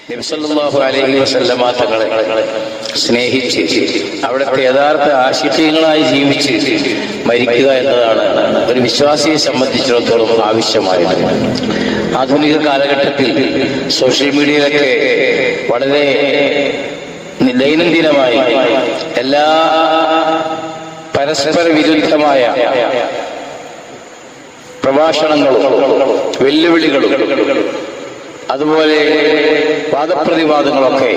നബി സല്ലല്ലാഹു അലൈഹി വസല്ലമ തങ്ങളെ സ്നേഹിച്ച് അവിടുത്തെ യഥാർത്ഥ ആശിഖീങ്ങളായി ജീവിച്ച് മരിക്കുക എന്നതാണ് ഒരു വിശ്വാസിയെ സംബന്ധിച്ചിടത്തോളം ആവശ്യമായത്. ആധുനിക കാലഘട്ടത്തിൽ സോഷ്യൽ മീഡിയയിലൊക്കെ വളരെ ദൈനംദിനമായി എല്ലാ പരസ്പര വിരുദ്ധമായ പ്രഭാഷണങ്ങളും വെല്ലുവിളികളും അതുപോലെ വാദപ്രതിവാദങ്ങളൊക്കെ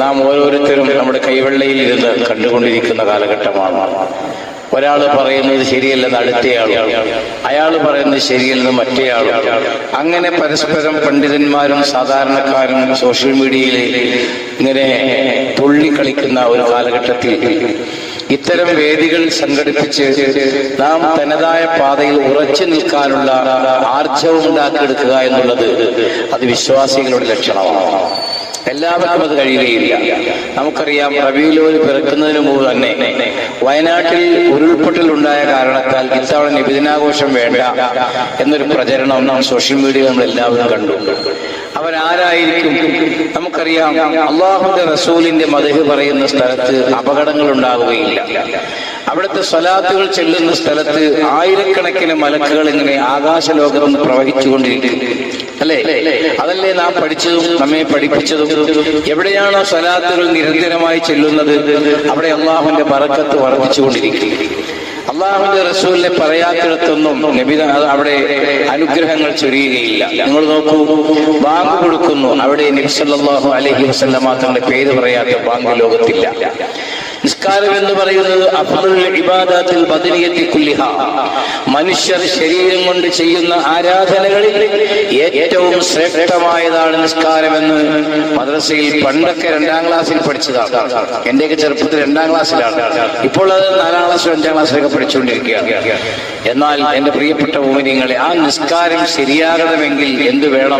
നാം ഓരോരുത്തരും നമ്മുടെ കൈവെള്ളയിൽ ഇരുന്ന് കണ്ടുകൊണ്ടിരിക്കുന്ന കാലഘട്ടമാണ്. ഒരാൾ പറയുന്നത് ശരിയല്ലെന്ന് അടുത്തയാൾ, അയാൾ പറയുന്നത് ശരിയല്ലെന്ന് മറ്റേയാൾ, അങ്ങനെ പരസ്പരം പണ്ഡിതന്മാരും സാധാരണക്കാരും സോഷ്യൽ മീഡിയയിൽ ഇങ്ങനെ തുള്ളിക്കളിക്കുന്ന ഒരു കാലഘട്ടത്തിൽ ഇത്തരം വേദികൾ സംഘടിപ്പിച്ച് നാം തനതായ പാതയിൽ ഉറച്ചു നിൽക്കാനുള്ള ആർജവം ഉണ്ടാക്കിയെടുക്കുക എന്നുള്ളത് അത് വിശ്വാസികളുടെ ലക്ഷണമാണ്. എല്ലാവർക്കും അത് കഴിയുകയില്ല. നമുക്കറിയാം, റബീഉൽ അവ്വൽ പിറക്കുന്നതിന് മുമ്പ് തന്നെ വയനാട്ടിൽ ഉരുൾപൊട്ടൽ ഉണ്ടായ കാരണത്താൽ ഇത്തവണ നബിദിനാഘോഷം വേണ്ട എന്നൊരു പ്രചരണം നാം സോഷ്യൽ മീഡിയയിൽ നമ്മൾ എല്ലാവരും കണ്ടു. അവരാരായിരിക്കും? നമുക്കറിയാം, അല്ലാഹുവിന്റെ റസൂലിന്റെ മദ്ഹ് പറയുന്ന സ്ഥലത്ത് അപകടങ്ങൾ ഉണ്ടാവുകയില്ല. അവിടുത്തെ സ്വലാത്തുകൾ ചെല്ലുന്ന സ്ഥലത്ത് ആയിരക്കണക്കിന് മലക്കുകൾ ഇങ്ങനെ ആകാശലോകത്ത് നിന്ന് പ്രവഹിച്ചുകൊണ്ടിരിക്കും, അല്ലേ? അതല്ലേ നാം പഠിച്ചതും നമ്മെ പഠിപ്പിച്ചതും. എവിടെയാണോ സ്വലാത്തുകൾ നിരന്തരമായി ചെല്ലുന്നത് അവിടെ അല്ലാഹുവിന്റെ ബറക്കത്ത് വർദ്ധിച്ചുകൊണ്ടിരിക്കും. അല്ലാഹുവിന്റെ റസൂലിനെ പറയാത്തിടത്തൊന്നും നബി അവിടെ അനുഗ്രഹങ്ങൾ ചൊരിയുകയില്ല. നിങ്ങൾ നോക്കൂ, ബാങ്ക് കൊടുക്കുന്നു, അവിടെ നബി സല്ലല്ലാഹു അലൈഹി വസല്ലമ തങ്ങളുടെ പേര് പറയാത്ത ബാങ്ക് ലോകത്തില്ല. നിസ്കാരം എന്ന് പറയുന്നത് അഫ്ളലുൽ ഇബാദാത്തിൽ ബദനിയത്തി കുല്ലിഹാ, മനുഷ്യർ ശരീരം കൊണ്ട് ചെയ്യുന്ന ആരാധനകളിൽ ഏറ്റവും ശ്രേഷ്ഠമായതാണ് നിസ്കാരമെന്ന് മദ്രസയിൽ പണ്ടൊക്കെ 2ാം ക്ലാസ്സിൽ പഠിച്ചതാണ്. എന്റെയൊക്കെ ചെറുപ്പത്തിൽ 2ാം ക്ലാസ്സിലാണ്. ഇപ്പോൾ അത് 4ാം ക്ലാസ്സിലും 5ാം ക്ലാസ്സിലൊക്കെ പഠിച്ചുകൊണ്ടിരിക്കുകയാണ്. എന്നാൽ എന്റെ പ്രിയപ്പെട്ട മുഅ്മിനീങ്ങളെ, ആ നിസ്കാരം ശരിയാകണമെങ്കിൽ എന്ത് വേണം?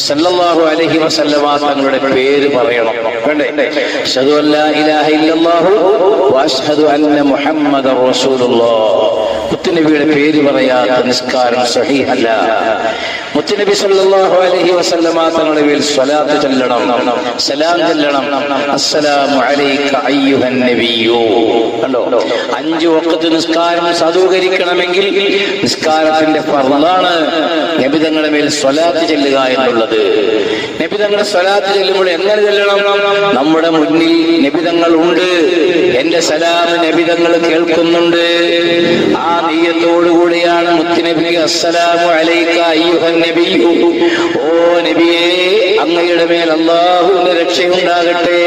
സല്ലല്ലാഹു അലൈഹി വസല്ലമ തങ്ങളുടെ പേര് പറയണം, വേണ്ടേ? അശ്ഹദു അല്ലാ ഇലാഹ ഇല്ലല്ലാഹു വഅശ്ഹദു അന്ന മുഹമ്മദർ റസൂലുള്ളാഹ്. മുത്തുനബിയുടെ പേര് പറയാത്ത നിസ്കാരം സ്വഹീഹല്ല. മുത്തുനബി സല്ലല്ലാഹു അലൈഹി വസല്ലമ തങ്ങളുടെ പേരിൽ സ്വലാത്ത് ചൊല്ലണം, സലാം ചൊല്ലണം. അസ്സലാമു അലൈക അയ്യുഹൻ നബിയ്യു. കണ്ടോ, 5 വഖത്ത് നിസ്കാരം സാധൂകരിക്കണമെങ്കിൽ നിസ്കാരത്തിന്റെ ഫർളാണ് നബി തങ്ങളുടെ മേൽ സ്വലാത്ത് ചൊല്ലുക എന്നുള്ളത്. നബി തങ്ങളുടെ സ്വലാത്ത് ചൊല്ലുമ്പോൾ എങ്ങനെ ചൊല്ലണം? നമ്മുടെ മുന്നിൽ നബി തങ്ങൾ ഉണ്ട്, എന്റെ സലാം നബി തങ്ങൾ കേൾക്കുന്നുണ്ട്. ആ നിയ്യത്തോടുകൂടിയാണ് മുത്തുനബിക്ക് അസ്സലാമു അലൈക അയ്യുഹൻ നബിയ്യു, ഓ നബിയേ, അങ്ങയുടെ മേൽ അല്ലാഹുവിന്റെ രക്ഷയുണ്ടാകട്ടെ.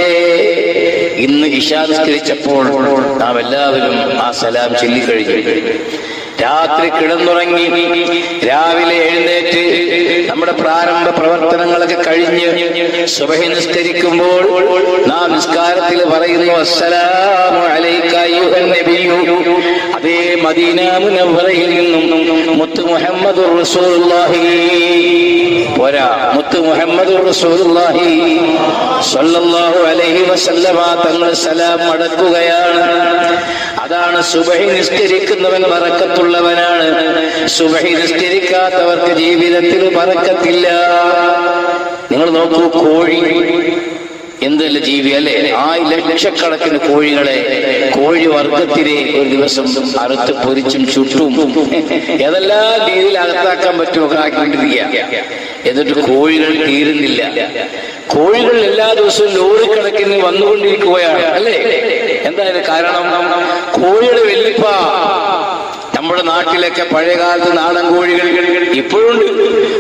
ഇന്ന് ഇശാ നിസ്കരിച്ചപ്പോൾ നാം എല്ലാവരും ആ സലാം ചൊല്ലിക്കഴിഞ്ഞു. രാത്രി കിടന്നുറങ്ങി രാവിലെ എഴുന്നേറ്റ് നമ്മുടെ പ്രാരംഭ പ്രവർത്തനങ്ങളൊക്കെ കഴിഞ്ഞ് സുബഹി നിസ്കരിക്കുമ്പോൾ നാം നിസ്കാരത്തിൽ പറയുന്നു അസ്സലാമു അലൈക അയ്യുഹൻ നബിയ്യു. അതേ മദീന മുനവ്വറയിൽ നിന്നും മുത്ത് മുഹമ്മദുർ റസൂലുള്ളാഹി പോരാ, മുത്ത് മുഹമ്മദുർ റസൂലുള്ളാഹി സ്വല്ലല്ലാഹു അലൈഹി വസല്ലമ തങ്ങൾ സലാം മടക്കുകയാണ്. അതാണ് സുബഹി നിസ്കരിക്കുന്നവൻ ബറക്കത്തുള്ളവനാണ്. സുബഹി നിസ്കരിക്കാത്തവർക്ക് ജീവിതത്തിൽ ബറക്കത്തില്ല. നിങ്ങൾ നോക്കൂ, കോഴി എന്തല്ല ജീവി, അല്ലെ? 1000 ലക്ഷക്കണക്കിന് കോഴികളെ, കോഴി വർഗത്തിനെ ഒരു ദിവസം അറുത്ത് പൊരിച്ചും ചുട്ടും ഏതെല്ലാം രീതിയിൽ അകത്താക്കാൻ പറ്റുമോ ആക്കിക്കൊണ്ടിരിക്കുക. എന്നിട്ട് കോഴികൾ തീരുന്നില്ല. കോഴികൾ എല്ലാ ദിവസവും ലോറിക്കണക്കിന് വന്നുകൊണ്ടിരിക്കുകയാണ്, അല്ലേ? എന്തായാലും കാരണം കോഴിയുടെ വെല്ലിപ്പ നമ്മുടെ നാട്ടിലൊക്കെ പഴയകാലത്ത് നാടൻ കോഴികൾ ഇപ്പോഴുണ്ട്,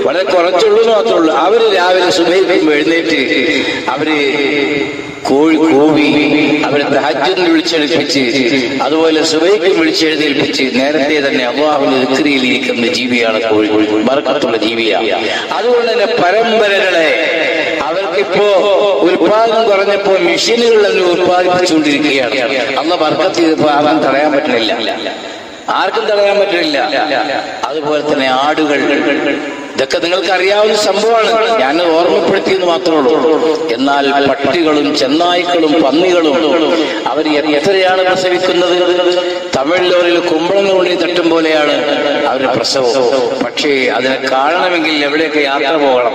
വളരെ കുറച്ചുള്ളൂ മാത്രമുള്ളൂ. അവര് രാവിലെ സുബഹിക്ക് എഴുന്നേറ്റ് അവര് കോഴി കൂവി അവരെ തഹജ്ജുദിന് വിളിച്ചെഴുപ്പിച്ച് അതുപോലെ സുബഹിക്ക് വിളിച്ചെഴുന്നേൽപ്പിച്ച് നേരത്തെ തന്നെ അല്ലാഹുവിന്റെ ദിക്റിയിൽ ഇരിക്കുന്ന ജീവിയാണ് കോഴി, ബർക്കത്തുള്ള ജീവിയാണ്. അതുകൊണ്ട് തന്നെ പരമ്പരകളെ അവർക്കിപ്പോ ഉത്പാദനം കുറഞ്ഞപ്പോ മെഷീനുകൾ തന്നെ ഉത്പാദിപ്പിച്ചുകൊണ്ടിരിക്കുകയാണ്. അല്ലാഹു ബർക്കത്ത് ചെയ്തപ്പോ ആർക്കും തടയാൻ പറ്റുന്നില്ല, ആർക്കും തടയാൻ പറ്റില്ല. അതുപോലെ തന്നെ ആടുകൾ, ഇതൊക്കെ നിങ്ങൾക്ക് അറിയാവുന്ന സംഭവമാണ്, ഞാൻ ഓർമ്മപ്പെടുത്തിയെന്ന് മാത്രമേ ഉള്ളൂ. എന്നാൽ പട്ടികളും ചെന്നായ്ക്കളും പന്നികളും അവർ എത്രയാണ് പ്രസവിക്കുന്നത്? തമിഴിലോരിൽ കുമ്പളങ്ങൾ കൊണ്ടി തട്ടും പോലെയാണ് അവരുടെ പ്രസവം. പക്ഷേ അതിന് കാണണമെങ്കിൽ എവിടെയൊക്കെ യാത്ര പോകണം.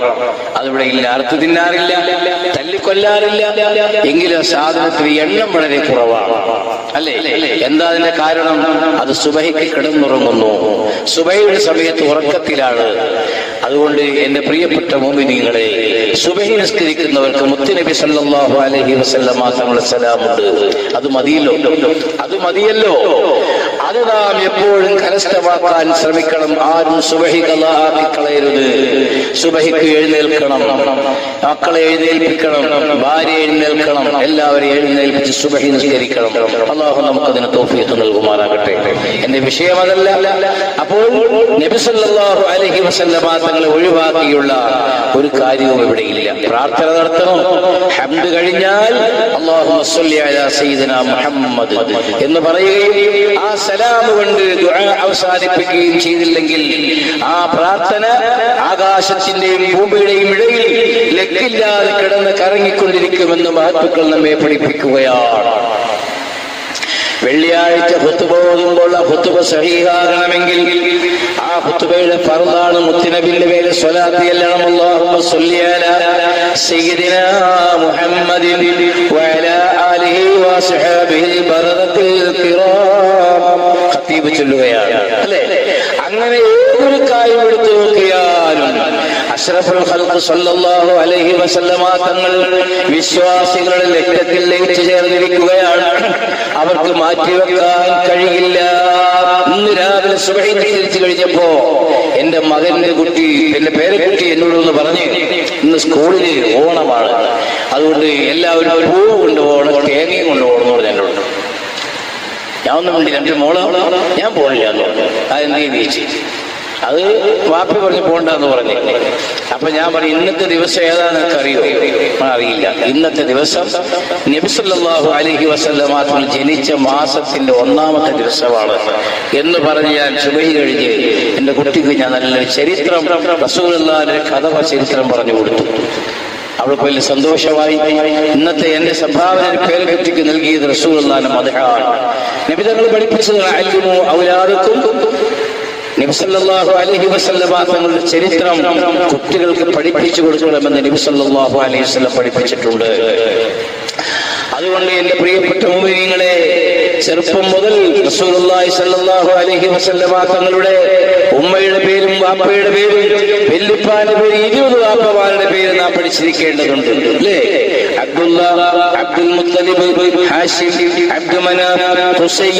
അതിവിടെ ഇല്ല. അറുത്ത് തിന്നാറില്ല, തല്ലിക്കൊല്ലാറില്ല. എങ്കിലും സാധനത്തിന് എണ്ണം വളരെ കുറവാണ്, അല്ലേ? എന്താ അതിന്റെ കാരണം? അത് സുബഹിക്ക് കിടന്നുറങ്ങുന്നു, സുബഹിയുടെ സമയത്ത് ഉറക്കത്തിലാണ്. അതുകൊണ്ട് എന്റെ പ്രിയപ്പെട്ട മുഅ്മിനീങ്ങളെ, സുബഹി നിസ്കരിക്കുന്നവർക്ക് മുത്തുനബി സല്ലല്ലാഹു അലൈഹി വസല്ലമ തങ്ങളുടെ സലാമുണ്ട്. അത് മതിയല്ലോ. അത് നാം എപ്പോഴും കരസ്ഥമാക്കാൻ ശ്രമിക്കണം. ആരും സുബഹി ഖളാഅി കളയരുത്. സുബഹിക്ക് എഴുന്നേൽക്കണം, മക്കളെ എഴുന്നേൽപ്പിക്കണം, ഭാര്യ എഴുന്നേൽക്കണം, എല്ലാവരെയും എഴുന്നേൽപ്പിച്ച് സുബഹി നിസ്കരിക്കണം. അല്ലാഹു നമുക്കതിന് തൗഫീഖ് നൽകുമാറാകട്ടെ. എന്റെ വിഷയം അതല്ല. അപ്പോൾ നബി സല്ലല്ലാഹു അലൈഹി വസല്ലമ തങ്ങളെ ഒഴിവാക്കിയുള്ള ഒരു കാര്യവും ഇവിടെ ഇല്ല. പ്രാർത്ഥന നടത്തണം. ഹംദ് കഴിഞ്ഞാൽ അല്ലാഹുമ്മ സ്വല്ലി അലാ സയ്യിദിനാ മുഹമ്മദ് എന്ന് പറയുകയും ആ സലാം കൊണ്ട് ദുആ അവസാനിപ്പിക്കുകയും ചെയ്തില്ലെങ്കിൽ ആ പ്രാർത്ഥന ആകാശത്തിന്റെയും ഭൂമിയുടെയും ഇടയിൽ ലക്കില്ലാതെ കിടന്ന് കറങ്ങിക്കൊണ്ടിരിക്കുമെന്ന് മഹത്തുക്കൾ നമ്മെ പഠിപ്പിക്കുകയാണ്. വെള്ളിയാഴ്ച ഖുത്ബ ഓതുമ്പോൾ ആ ഖുത്ബ സഹീഹാകണമെങ്കിൽ ആ ഖുത്ബയുടെ ഫർളാണ് മുത്തുനബിയുടെ പേരിൽ സ്വലാത്ത് ചൊല്ലണം. അല്ലാഹുമ്മ സ്വല്ലി അലാ സയ്യിദിനാ മുഹമ്മദിൻ വഅലാ ആലിഹി വസഹബിഹിൽ ബറദത്തിൽ കിറാം. ഖതീബ് ചൊല്ലുകയാണ്, അല്ലേ? അങ്ങനെ ഏതൊരു കാര്യം എടുത്തു നോക്കിയാലും അഷ്റഫുൽ ഖൽഖ് സല്ലല്ലാഹു അലൈഹി വസല്ലമ തങ്ങൾ വിശ്വാസികളുടെ ലക്ഷ്യത്തിൽ ലയിച്ചു ചേർന്നിരിക്കുകയാണ്. അവർക്ക് മാറ്റിവെക്കാൻ കഴിയില്ല. ഇന്ന് രാവിലെ സുബഹി നിസ്കരിച്ചു കഴിഞ്ഞപ്പോ എന്റെ മകന്റെ കുട്ടി, എന്റെ പേരക്കുട്ടി എന്നോടൊന്ന് പറഞ്ഞ്, ഇന്ന് സ്കൂളില് ഓണമാണ്, അതുകൊണ്ട് എല്ലാവരും പൂവ് കൊണ്ടുപോകണം, തേങ്ങയും കൊണ്ടുപോകണം എന്ന് പറഞ്ഞു എന്നോട്. ഞാൻ ഒന്നും വേണ്ടി രണ്ട് മോള് ഞാൻ പോണില്ല എന്ന് പറഞ്ഞു. അതെന്തേ ചോദിച്ചു. അത് വാപ്പി പറഞ്ഞ് പോണ്ടെന്ന് പറഞ്ഞു. അപ്പൊ ഞാൻ പറഞ്ഞു, ഇന്നത്തെ ദിവസം ഏതാണെന്നൊക്കെ അറിയോ? അറിയില്ല. ഇന്നത്തെ ദിവസം നബി സല്ലല്ലാഹു അലൈഹി വസല്ലമ തങ്ങൾ ജനിച്ച മാസത്തിന്റെ 1ാമത്തെ ദിവസമാണ് എന്ന് പറഞ്ഞ് ഞാൻ സുബഹി കഴിഞ്ഞ് എന്റെ കുട്ടിക്ക് ഞാൻ നല്ലൊരു ചരിത്രം, റസൂലുള്ളാഹിയുടെ കഥ ചരിത്രം പറഞ്ഞു കൊടുത്തു. അവൾക്ക് വലിയ സന്തോഷമായി. ഇന്നത്തെ എന്റെ സംഭാവന പേരക്കുട്ടിക്ക് നൽകിയത് റസൂലുള്ളാഹിന്റെ മദ്ഹാണ്. നബി തങ്ങൾ പഠിപ്പിച്ചത് അൽലിമു ഔലാദക്കും. നബി സല്ലല്ലാഹു അലൈഹി വസല്ലമ തങ്ങളുടെ ചരിത്രം കുട്ടികൾക്ക് പഠിപ്പിച്ചു കൊടുക്കണമെന്ന് നബി സല്ലല്ലാഹു അലൈഹി വസല്ലം പഠിപ്പിച്ചിട്ടുണ്ട്. അതുകൊണ്ട് എന്റെ പ്രിയപ്പെട്ട മുഅ്മിനീങ്ങളെ, ചെറുപ്പം മുതൽ റസൂലുള്ളാഹി സ്വല്ലല്ലാഹു അലൈഹി വസല്ലമ തങ്ങളുടെ ഉമ്മയുടെ പേരും വാപ്പയുടെ പേരും വല്യപ്പാന്റെ പേര് 20 വാപ്പമാരുടെ പേര് നാം പഠിച്ചിരിക്കേണ്ടതുണ്ട്, അല്ലേ? അബ്ദുള്ള, അബ്ദുൽ മുത്തലിബ്, ഹാഷിം, അബ്ദു മനാഫ്, ഖുസൈ,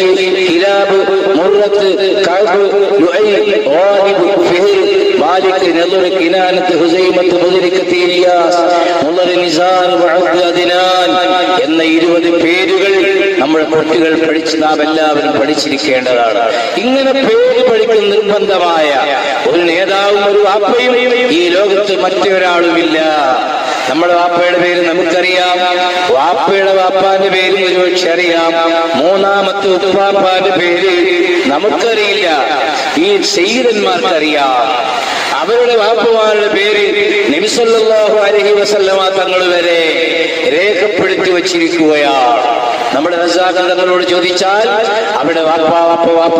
കിലാബ്, മുർറത്ത്, കഅബ്, ലുഐ, ഗാലിബ്, ഫിഹ്ർ, മാലിക്, നദർ, കിനാനത്ത്, ഹുസൈമത്ത്, മുദ്രികത്ത്, ഇലിയാസ്, മുളർ, നിസാർ, വഅദ്, അദ്നാൻ എന്ന 20 പേരുകൾ നമ്മുടെ കുട്ടികൾ നാം എല്ലാവരും പഠിച്ചിരിക്കേണ്ടതാണ്. ഇങ്ങനെ പേര് പഠിക്കുന്ന നിർബന്ധമായ ഒരു നേതാവും ഒരു വാപ്പയും ഈ ലോകത്ത് മറ്റൊരാളുമില്ല. നമ്മുടെ വാപ്പയുടെ പേര് നമുക്കറിയാം, വാപ്പയുടെ വാപ്പാന്റെ പേര് ഒരുപക്ഷെ അറിയാം, 3ാമത്തെ ഉപ്പാപ്പാന്റെ പേര് നമുക്കറിയില്ല. ഈ സയ്യിദന്മാർക്കറിയാം. അവരുടെ വാപ്പമാരുടെ പേര് നബി സല്ലല്ലാഹു അലൈഹി വസല്ലമ തങ്ങൾ വരെ രേഖപ്പെടുത്തി വച്ചിരിക്കുകയാണ്. നമ്മുടെ റസാഖ് തങ്ങളോട് ചോദിച്ചാൽ അവിടെ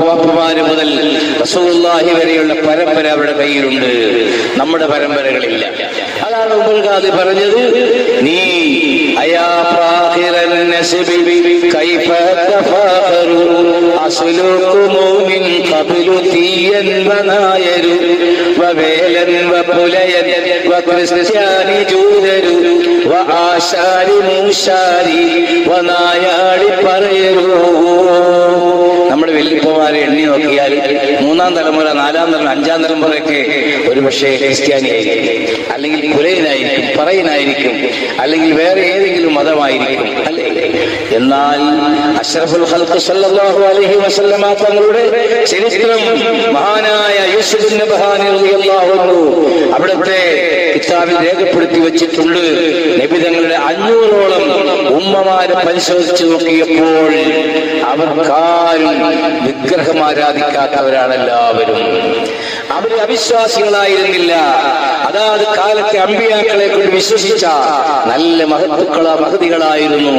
വാപ്പമാര് മുതൽ റസൂലുള്ളാഹി വരെയുള്ള പരമ്പര അവരുടെ കയ്യിലുണ്ട്. നമ്മുടെ പരമ്പരകളില്ല. അതാണ് ഉമർ ഖാദി പറഞ്ഞത്, നീ അയാ ഫാഖിറൻ നസ്ബി കൈഫ തഫാഖറു അസ്ലുകുമു മിൻ ഖബ്ലു തീയൻ വനായരു വവേലൻ വപുലയൻ വക്രിസ്ത്യാനി ജൂദരു വആശാരി മൂശാരി വനായാടി പറയരൂ. നമ്മുടെ വല്യപ്പമാരെ എണ്ണി നോക്കിയാൽ 3ാം തലമുറ, 4ാം തലമുറ, 5ാം തലമുറയൊക്കെ ഒരുപക്ഷെ ക്രിസ്ത്യാനിയായിരിക്കും, അല്ലെങ്കിൽ പുലയനായിരിക്കും, പറയനായിരിക്കും, അല്ലെങ്കിൽ വേറെ ഏതെങ്കിലും മതമായിരിക്കും, അല്ലേ? എന്നാൽ അഷ്റഫുൽ ഖൽഖ് സല്ലല്ലാഹു അലൈഹി വസല്ലമ തങ്ങളുടെ ചരിത്രം മഹാനായ യൂസുഫ് നബഹാനി റളിയല്ലാഹു അൻഹു അവിടുത്തെ കിതാബിൽ രേഖപ്പെടുത്തി വെച്ചിട്ടുണ്ട്. നബി തങ്ങളുടെ 500ഓളം ഉമ്മമാരെ പരിശോധിച്ചു നോക്കിയപ്പോൾ അവർക്കാരും വിഗ്രഹമാരാധിക്കാത്തവരാണ് എല്ലാവരും. അവർ അവിശ്വാസികളായിരുന്നില്ല. അതാത് കാലത്തെ അമ്പിയാക്കളെ കൊണ്ട് വിശ്വസിച്ച നല്ല മഹതികളായിരുന്നു.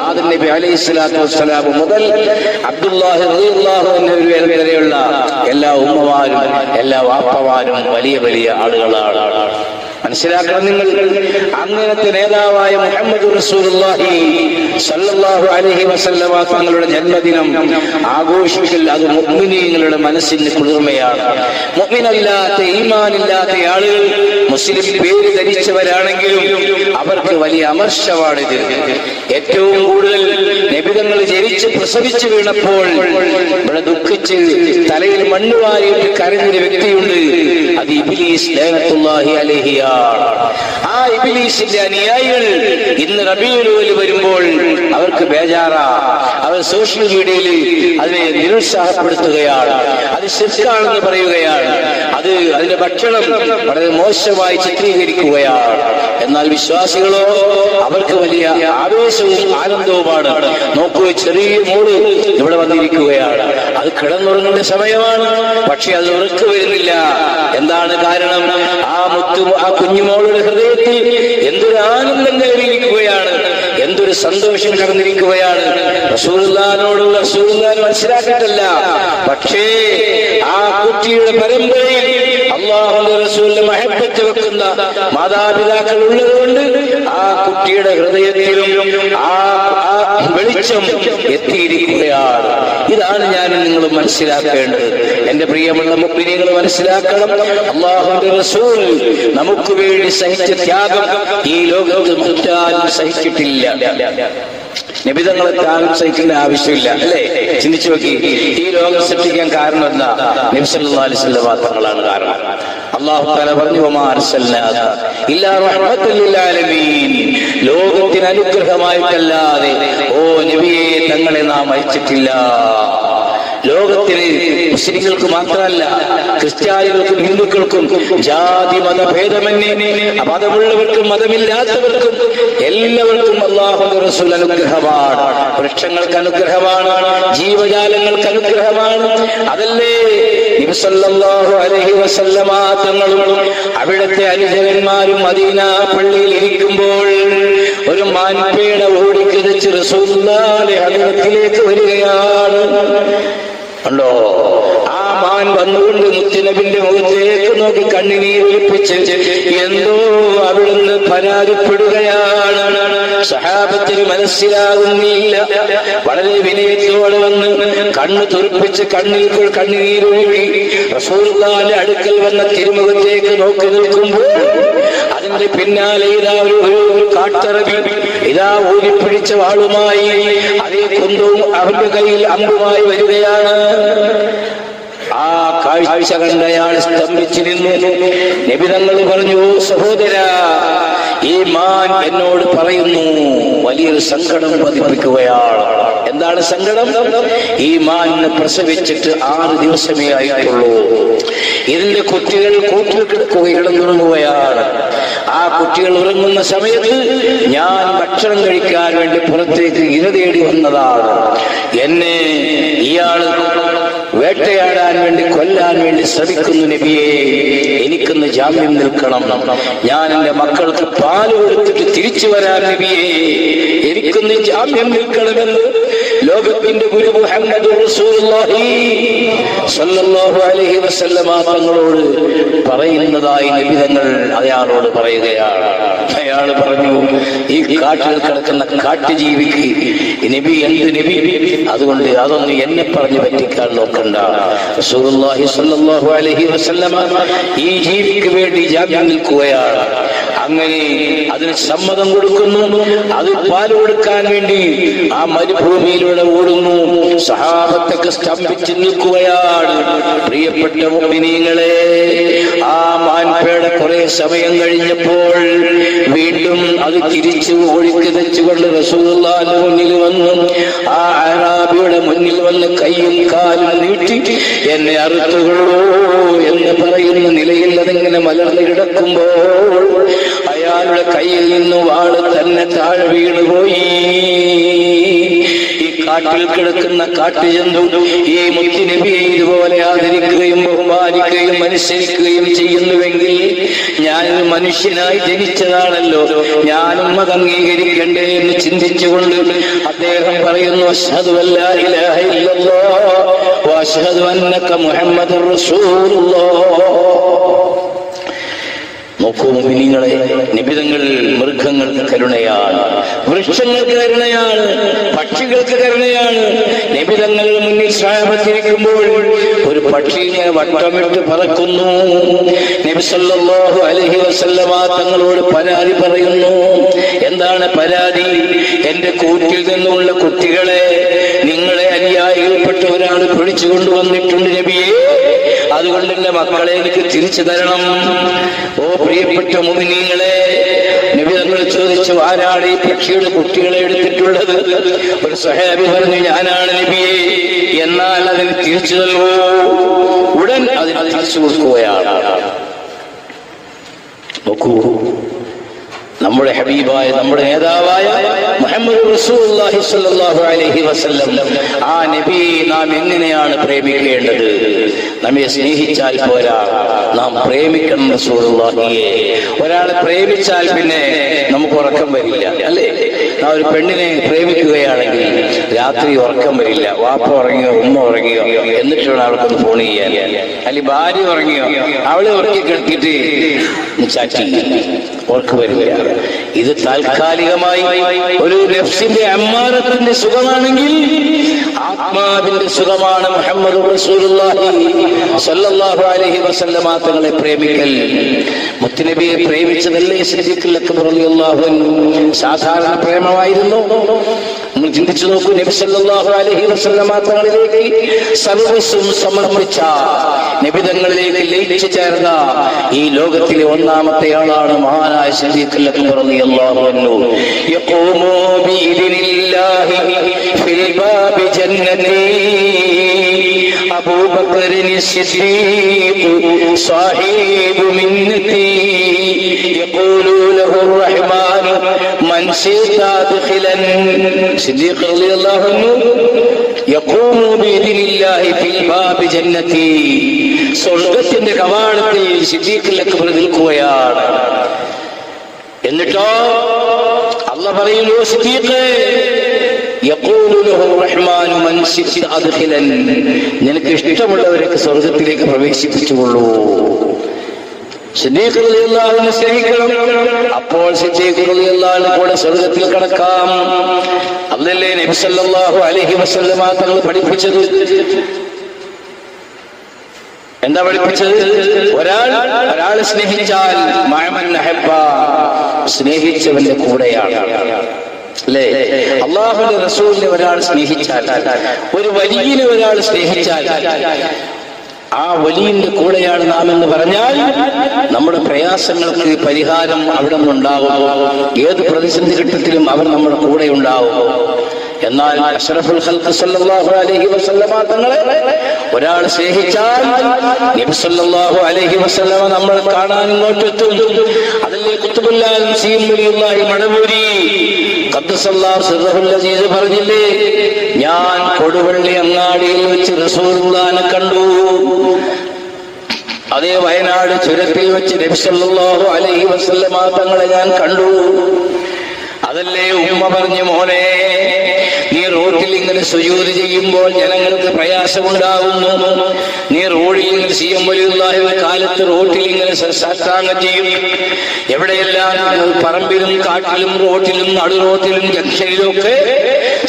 ആദം നബി അലൈഹിസ്സലാത്തു വസ്സലാം മുതൽ അബ്ദുല്ലാഹി റളിയല്ലാഹു അൻഹു വരെയുള്ള എല്ലാ ഉമ്മമാരും എല്ലാ വാപ്പമാരും വലിയ വലിയ ആളുകളാണ്. മനസ്സിലാക്കണം നിങ്ങൾ. അങ്ങനത്തെ നേതാവായ മുഹമ്മദ് റസൂലുള്ളാഹി സ്വല്ലല്ലാഹു അലൈഹി വസല്ലമ തങ്ങളുടെ ജന്മദിനം ആഘോഷിക്കൽ അത് മുഅ്മിനീങ്ങളുടെ മനസ്സിന് കുളിർമയാണ്. മുഅ്മിനല്ലാത്ത ഈമാനില്ലാത്ത ആളുകൾ മുസ്ലിം പേര് ധരിച്ചവരാണെങ്കിലും അവർക്ക് വലിയ അമർഷമാണിത്. ഏറ്റവും കൂടുതൽ നബിതങ്ങൾ ജനിച്ച് പ്രസവിച്ചു വീണപ്പോൾ ഇവിടെ ദുഃഖിച്ച് തലയിൽ മണ്ണ് വാരിയിട്ട് കരഞ്ഞൊരു വ്യക്തിയുണ്ട്. അത് ഇബ്ലീസ് ലഅനത്തുല്ലാഹി അലൈഹിയാണ്. ആ ഇബ്ലീസിന്റെ അനുയായികൾ ഇന്ന് റബീഉൽ അവ്വൽ വരുമ്പോൾ അവർക്ക് ബേജാറാ. അവർ സോഷ്യൽ മീഡിയയിൽ അതിനെ നിരുത്സാഹപ്പെടുത്തുകയാണ്. അത് ശിർക്കാണെന്ന് പറയുകയാണ്. അതിന്റെ ഭക്ഷണം വളരെ മോശമായി ചിത്രീകരിക്കുകയാണ്. എന്നാൽ വിശ്വാസികളോ അവർക്ക് വലിയ ആവേശവും ആനന്ദവുമാണ്. നോക്കൂ, ചെറിയ മോള് ഇവിടെ വന്നിരിക്കുകയാണ്. അത് കിടന്നുറങ്ങേണ്ട സമയമാണ്, പക്ഷെ അത് ഉറക്കു വരുന്നില്ല. എന്താണ് കാരണം? ആ കുഞ്ഞുമോളുടെ ഹൃദയത്തിൽ എന്തൊരു ആനന്ദം കയറിയിരിക്കുകയാണ്, എന്തൊരു സന്തോഷം കടന്നിരിക്കുകയാണ്. റസൂലുള്ളാഹിനോടുള്ള റസൂലുള്ളാഹി മനസ്സിലാക്കിയിട്ടല്ല, പക്ഷേ ആ കുട്ടിയുടെ പരമ്പരയിൽ അല്ലാഹുവിന്റെ റസൂലിന്റെ മഹബത്ത് വെക്കുന്ന മാതാപിതാക്കൾ ഉള്ളതുകൊണ്ട് ആ കുട്ടിയുടെ ഹൃദയത്തിലും ആ വെളിച്ചം എത്തിയിരിക്കുകയാണ്. ഇതാണ് ഞാൻ നിങ്ങൾ മനസ്സിലാക്കേണ്ടത്. എന്റെ പ്രിയമുള്ള മുഅ്മിനീങ്ങൾ മനസ്സിലാക്കണം, അല്ലാഹുവിന്റെ റസൂൽ നമുക്ക് വേണ്ടി സഹിച്ച ത്യാഗം ഈ ലോകത്ത് മറ്റാരും സഹിച്ചിട്ടില്ല. നബിതങ്ങളെ ത്യാഗം സഹിക്കേണ്ട ആവശ്യമില്ല, അല്ലേ? ചിന്തിച്ചു നോക്കി. ഈ ലോകം സൃഷ്ടിക്കാൻ കാരണം എന്താ? നബി സല്ലല്ലാഹു അലൈഹി വസല്ലം തങ്ങളാണ് കാരണം. അല്ലാഹു തആല പറഞ്ഞു, വമാ അർസൽനാക ഇല്ലാ റഹ്മത്തൽ ലിൽ ആലമീൻ. ലോകത്തിന് അനുഗ്രഹമായിട്ടല്ലാതെ ഓ നബിയെ തങ്ങളെ നാം അയച്ചിട്ടില്ല. ലോകത്തിന് മുസ്ലിങ്ങൾക്ക് മാത്രമല്ല, ക്രിസ്ത്യാനികൾക്കും ഹിന്ദുക്കൾക്കും ജാതി മതഭേദമന്യേ മതമുള്ളവർക്കും മതമില്ലാത്തവർക്കും എല്ലാവർക്കും അല്ലാഹുവിന്റെ റസൂൽ അനുഗ്രഹമാണ്. വൃക്ഷങ്ങൾക്ക് അനുഗ്രഹമാണ്, ജീവജാലങ്ങൾക്ക് അനുഗ്രഹമാണ്. അതല്ലേ നബി സല്ലല്ലാഹു അലൈഹി വസല്ലമ തങ്ങളും അവിടുത്തെ അനുചരന്മാരും മദീന പള്ളിയിൽ ഇരിക്കുമ്പോൾ ഒരു മാൻപേട ഓടിക്കിതച്ച് റസൂലുള്ളാഹിന്റെ ഹദ്റത്തിലേക്ക് വരികയാണ്. കണ്ടോ? ആ മാൻ വന്നുകൊണ്ട് മുത്തുനബിന്റെ മുഖത്തേക്ക് നോക്കി കണ്ണുനീരൊലിപ്പിച്ച് എന്തോ അവിടുന്ന് പരാതിപ്പെടുകയാണ്. സഹാബത്തിന് മനസ്സിലാകുന്നില്ല. വളരെ വിനയത്തോടെ വന്ന് കണ്ണു തുറപ്പിച്ച് കണ്ണുനീരൊഴുകി റസൂലുള്ളാഹിന്റെ അടുക്കൽ വന്ന തിരുമുഖത്തേക്ക് നോക്കി നിൽക്കുമ്പോൾ അതിന്റെ പിന്നാലെ ഇതാ ഒരു കാട്ടറബി ഇതാ ഊരിപ്പിടിച്ച വാളുമായി അതേ കുന്തവും അവന്റെ കയ്യിൽ അമ്പുമായി വരികയാണ്. ആ കാഴ്ച കണ്ടയാൾ സ്തംഭിച്ചിരുന്നു. നബി തങ്ങൾ പറഞ്ഞു, സഹോദര, ഈ മാൻ എന്നോട് പറയുന്നു വലിയൊരു സങ്കടം പതിപ്പിക്കുകയാണ്. എന്താണ് സങ്കടം? ഈ മാനിനെ പ്രസവിച്ചിട്ട് 6 ദിവസമേ ആയിട്ടുള്ളൂ. ഇതിന്റെ കുട്ടികൾ കൂട്ടിൽ കിടന്നുറങ്ങുകയാണ്. ആ കുട്ടികൾ ഉറങ്ങുന്ന സമയത്ത് ഞാൻ ഭക്ഷണം കഴിക്കാൻ വേണ്ടി പുറത്തേക്ക് ഇര തേടി വന്നതാണ്. എന്നെ ഇയാൾ വേട്ടയാടാൻ വേണ്ടി കൊല്ലാൻ വേണ്ടി ശ്രമിക്കുന്നു. നബിയെ, എനിക്കൊന്ന് ജാമ്യം നിൽക്കണം. ഞാൻ എന്റെ മക്കൾക്ക് പാല് കൊടുത്തിട്ട് തിരിച്ചു വരാൻ നബിയെ, എനിക്കൊന്ന് ജാമ്യം നിൽക്കണമെന്ന് ലോകത്തിന്റെ ഗുരു മുഹമ്മദ് റസൂലുള്ളാഹി സ്വല്ലല്ലാഹു അലൈഹി വസല്ലമ തങ്ങളോട് പറയുന്നതായി നബി തങ്ങൾ അയാളോട് പറയുകയാണ്. അയാൾ പറഞ്ഞു, ഈ കാട്ടിൽ കിടക്കുന്ന കാട്ടുജീവിക്ക് നബി എന്ത് നബി? അതുകൊണ്ട് അതൊന്നും എന്നെ പറഞ്ഞു പറ്റിക്കാൻ നോക്കണ്ട. റസൂലുള്ളാഹി സ്വല്ലല്ലാഹു അലൈഹി വസല്ലമ ഈ ജീവിക്ക് വേണ്ടി ജാമ്യം നിൽക്കുകയാണ്. അങ്ങനെ അതിന് സമ്മതം കൊടുക്കുന്നു. അത് പാല് കൊടുക്കാൻ വേണ്ടി ആ മരുഭൂമിയിലൂടെ ഓടുന്നു. സഹാബത്തൊക്കെ സ്തംഭിച്ചു നിൽക്കുകയാണ്. പ്രിയപ്പെട്ട മുഅ്മിനീങ്ങളെ, ആ മാൻപേട കുറെ സമയം കഴിഞ്ഞപ്പോൾ വീണ്ടും അത് തിരിച്ചു ഒഴുക്കിതച്ചുകൊണ്ട് റസൂലുള്ളാഹിന്റെ മുന്നിൽ വന്നു. ആ അറാബിയുടെ മുന്നിൽ വന്ന് കൈയും കാലും നീട്ടി എന്നെ അറുത്തുകൊള്ളൂ എന്ന് പറയുന്ന നിലയിൽ അതിങ്ങനെ മലർന്നു കിടക്കുമ്പോൾ അയാളുടെ കയ്യിൽ നിന്ന് വാള് തന്നെ താഴെ വീണുപോയി. കാട്ടിൽ കിടക്കുന്ന കാട്ടുജന്തു ഈ മുത്തുനബിയെ ഇതുപോലെ ആദരിക്കുകയും ബഹുമാനിക്കുകയും അനുസരിക്കുകയും ചെയ്യുന്നുവെങ്കിൽ ഞാനൊരു മനുഷ്യനായി ജനിച്ചതാണല്ലോ, ഞാനും അത് അംഗീകരിക്കണ്ടേ എന്ന് ചിന്തിച്ചുകൊണ്ട് അദ്ദേഹം പറയുന്നു, അശ്ഹദു അല്ലാ ഇലാഹ ഇല്ലല്ലാഹ് വ അശ്ഹദു അന്നക മുഹമ്മദുർ റസൂലുള്ളാഹ്. നോക്കൂ മുഅ്മിനീങ്ങളെ, നിബിതങ്ങൾ മൃഗങ്ങൾക്ക് കരുണയാണ്, വൃക്ഷങ്ങൾക്ക് കരുണയാണ്, പക്ഷികൾക്ക് കരുണയാണ്. നിബിതങ്ങളുടെ മുന്നിൽ സ്വഹാബത്തിരിക്കുമ്പോൾ ഒരു പക്ഷി ഇങ്ങനെ വട്ടമിട്ട് പറക്കുന്നു. നബി സല്ലല്ലാഹു അലൈഹി വസല്ലമ തങ്ങളോട് പരാതി പറയുന്നു. എന്താണ് പരാതി? എന്റെ കൂട്ടിൽ നിന്നുള്ള കുട്ടികളെ നിങ്ങളെ അനുയായികൾപ്പെട്ട ഒരാൾ പിടിച്ചു കൊണ്ടുവന്നിട്ടുണ്ട് നബിയെ, അതുകൊണ്ട് എന്റെ മക്കളെ എനിക്ക് തിരിച്ചു തരണം. ഓ പ്രിയപ്പെട്ട മുഅ്മിനീങ്ങളെ, നബി തങ്ങൾ ചോദിച്ചു, ആരാണ് ഈ പക്ഷിയുടെ കുട്ടികളെ എടുത്തിട്ടുള്ളത്? ഒരു സ്വഹാബി പറഞ്ഞു, ഞാനാണ് നബിയെ. എന്നാൽ അതിന് തിരിച്ചു തരുമോ? ഉടൻ അതിന് തിരിച്ചു കൊടുക്കുകയാണ്. നോക്കൂ, നമ്മുടെ ഹബീബായ നമ്മുടെ നേതാവായ മുഹമ്മദ് റസൂലുള്ളാഹി സ്വല്ലല്ലാഹു അലൈഹി വസല്ലം, ആ നബിയെ നാം എങ്ങനെയാണ് പ്രേമിക്കേണ്ടത്? നമ്മെ സ്നേഹിച്ചാൽ പോരാ, നാം പ്രേമിക്കണം റസൂലുള്ളാഹിയെ. ഒരാളെ പ്രേമിച്ചാൽ പിന്നെ നമുക്ക് ഉറക്കം വരില്ല, അല്ലേ? നാം ഒരു പെണ്ണിനെ പ്രേമിക്കുകയാണെങ്കിൽ രാത്രി ഉറക്കം വരില്ല. വാപ്പ ഉറങ്ങിയോ, ഉമ്മ ഉറങ്ങിയോ, എന്നിട്ട് വേണം അവൾക്കൊന്ന് ഫോൺ ചെയ്യാൻ. അല്ലെങ്കിൽ ഭാര്യ ഉറങ്ങിയോ, അവളെ ഉറക്കി കിടത്തിയിട്ട് ചാറ്റി, ഉറക്കം വരില്ല. ഇത് താൽക്കാലികമായി ഒരു നഫ്സിന്റെ അമ്മാറത്തിന്റെ സുഖമാണെങ്കിൽ ആത്മാവിന്റെ സുഖമാണ് മുഹമ്മദ് റസൂലുള്ളാഹി സ്വല്ലല്ലാഹു അലൈഹി വസല്ലമ തങ്ങളെ പ്രേമിക്കൽ. മുത്തുനബിയെ പ്രേമിച്ചതല്ലേ സിദ്ദീഖുൽ അക്ബർ റളിയല്ലാഹു അൻഹു സാധാരണ പ്രേമമായിരുന്നു? നമ്മൾ ചിന്തിച്ചു നോക്കൂ. നബി സല്ലല്ലാഹു അലൈഹി വസല്ലമ തങ്ങളിലേക്ക് സർവസ്വം സമർപ്പിച്ച, നബി തങ്ങളിലേക്ക് ലയിച്ചു ചേർന്ന ഈ ലോകത്തിലെ ഒന്നാമത്തെ ആളാണ് മഹാനായ സിദ്ദീഖുൽ അക്ബർ റളിയല്ലാഹു അൻഹു. യഖൂമു ബിഇദ്നില്ലാഹി ഫിൽ ബാബി ജന്നതി അബൂബക്കർ സിദ്ദീഖ് സാഹിബു മിന്നതി യഖൂലു ലഹു റഹ്മാൻ മൻ ശിഅ ദഖിലൻ. സിദ്ദീഖ് റളിയല്ലാഹു അൻഹു യഖൂമു ബിഇദ്നില്ലാഹി ഫിൽ ബാബി ജന്നതി, സ്വർഗ്ഗത്തിന്റെ കവാടത്തിൽ സിദ്ദീഖുൽ അക്ബർ നിൽക്കുകയാണ്. എന്നിട്ടോ അല്ലാഹു പറയുന്നു, സിദ്ദീഖേ യഖൂലു ലഹു റഹ്മാൻ മൻ ശിഅ അദ്ഖിലൻ, നിനക്ക് ഇഷ്ടമുള്ളവരൊക്കെ സ്വർഗ്ഗത്തിലേക്ക് പ്രവേശിപ്പിച്ചുകൊള്ളൂ. സിദ്ദീഖ് റളിയല്ലാഹു അൻഹു സ്നേഹിക്കണം, അപ്പോൾ സിദ്ദീഖ് റളിയല്ലാഹു അൻഹു കൂടെ സ്വർഗ്ഗത്തിൽ കടക്കാം. അതല്ലേ നബി സല്ലല്ലാഹു അലൈഹി വസല്ലമ തങ്ങൾ പഠിപ്പിച്ചത്? എന്താ പഠിപ്പിച്ചത്? ഒരാളെ സ്നേഹിച്ചാൽ മഅമൻ അഹബ്ബ, സ്നേഹിച്ചവന്റെ കൂടെയാണ്, അല്ലേ? അല്ലാഹുവിന്റെ റസൂലിനെ ഒരാൾ സ്നേഹിച്ചാൽ, ഒരു വലിയനെ ഒരാൾ സ്നേഹിച്ചാൽ ആ വലിയന്റെ കൂടെയാണ് നാം എന്ന് പറഞ്ഞാൽ നമ്മുടെ പ്രയാസങ്ങൾക്ക് പരിഹാരം അവിടെ നിന്നുണ്ടാവും. ഏത് പ്രതിസന്ധി ഘട്ടത്തിലും അവർ നമ്മുടെ കൂടെ ഉണ്ടാവും. എന്നാൽ അഷ്റഫുൽ ഖൽഖ് സല്ലല്ലാഹു അലൈഹി വസല്ലമ തങ്ങളെ ഒരാൾ സ്നേഹിച്ചാൽ നബി സല്ലല്ലാഹു അലൈഹി വസല്ലമ നമ്മളെ കാണാൻ ഇങ്ങോട്ടെത്തും. അതല്ലേ ഖുത്ബുൽ ആലം സീമുലില്ലാഹി മടവൂരി ഖദ്ദസല്ലാഹു സിർറഹുൽ അസീസ് പറഞ്ഞില്ലേ, ഞാൻ കൊടുവള്ളി അങ്ങാടിയിൽ വെച്ച് റസൂലുള്ളാഹിനെ കണ്ടു. അതേ വയനാട് ചുരത്തിൽ വെച്ച് നബി സല്ലല്ലാഹു അലൈഹി വസല്ലമ തങ്ങളെ ഞാൻ കണ്ടു. അതല്ലേ ഉമ്മ പറഞ്ഞു, മോനെ നീ റോഡിൽ ഇങ്ങനെ സുജൂദ് ചെയ്യുമ്പോൾ ജനങ്ങൾക്ക് പ്രയാസമുണ്ടാകുന്നു. നീ റോഡിൽ ഇങ്ങനെ സിഎം വലിയുള്ളാഹിയുടെ കാലത്ത് റോഡിൽ ഇങ്ങനെ സാഷ്ടാംഗം ചെയ്യും. എവിടെയെല്ലാം പറമ്പിലും കാട്ടിലും റോഡിലും നടുറോട്ടിലും ജംഗ്ഷനിലും ഒക്കെ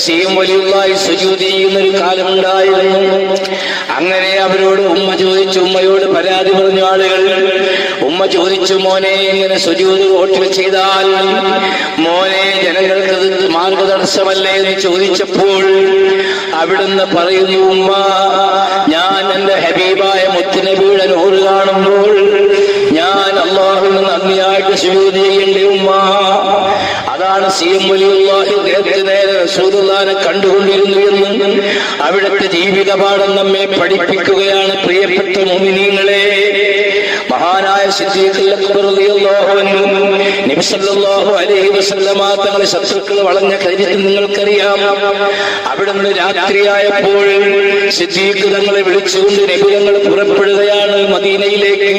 സിഎം വലിയുള്ളാഹി സുജൂദ് ചെയ്യുന്ന ഒരു കാലമുണ്ടായിരുന്നു. അങ്ങനെ അവരോട് ഉമ്മ ചോദിച്ചു, ഉമ്മയോട് പരാതി പറഞ്ഞു ആളുകൾ. ഉമ്മ ചോദിച്ചു, മോനെ ഇങ്ങനെ സുജൂദ് റോട്ടിൽ ചെയ്താൽ മോനെ ജനങ്ങൾക്ക് മാർഗതടസ്സമല്ലേ എന്ന് ചോദിച്ചപ്പോൾ അവിടുന്ന് പറയുന്നു, ഉമ്മ ഞാൻ എന്റെ ഹബീബായ മുത്തുനബിയുടെ നൂറ് കാണുമ്പോൾ ഞാൻ അല്ലാഹുവിന് നന്ദിയായിട്ട് സുജൂദ് ചെയ്യണ്ടേ ഉമ്മ? അപ്പോഴാണ് സിഎം വലിയുള്ളാഹി നേരെ റസൂലുള്ളാഹിനെ കണ്ടുകൊണ്ടിരുന്നു എന്ന് അവിടുത്തെ ജീവിതപാഠം നമ്മെ പഠിപ്പിക്കുകയാണ്. പ്രിയപ്പെട്ട മുഅ്മിനീങ്ങളെ, മഹാനായ സിദ്ദീഖുൽ അക്ബർ റളിയല്ലാഹു അൻഹു നബി സല്ലല്ലാഹു അലൈഹി വസല്ലമ തങ്ങളെ ശത്രുക്കൾ വളഞ്ഞ കാര്യത്തിൽ നിങ്ങൾക്കറിയാം. അവിടുന്ന് രാത്രിയായപ്പോൾ സിദ്ദീഖ് തങ്ങളെ വിളിച്ചുകൊണ്ട് നബി തങ്ങൾ പുറപ്പെടുകയാണ് മദീനയിലേക്ക്.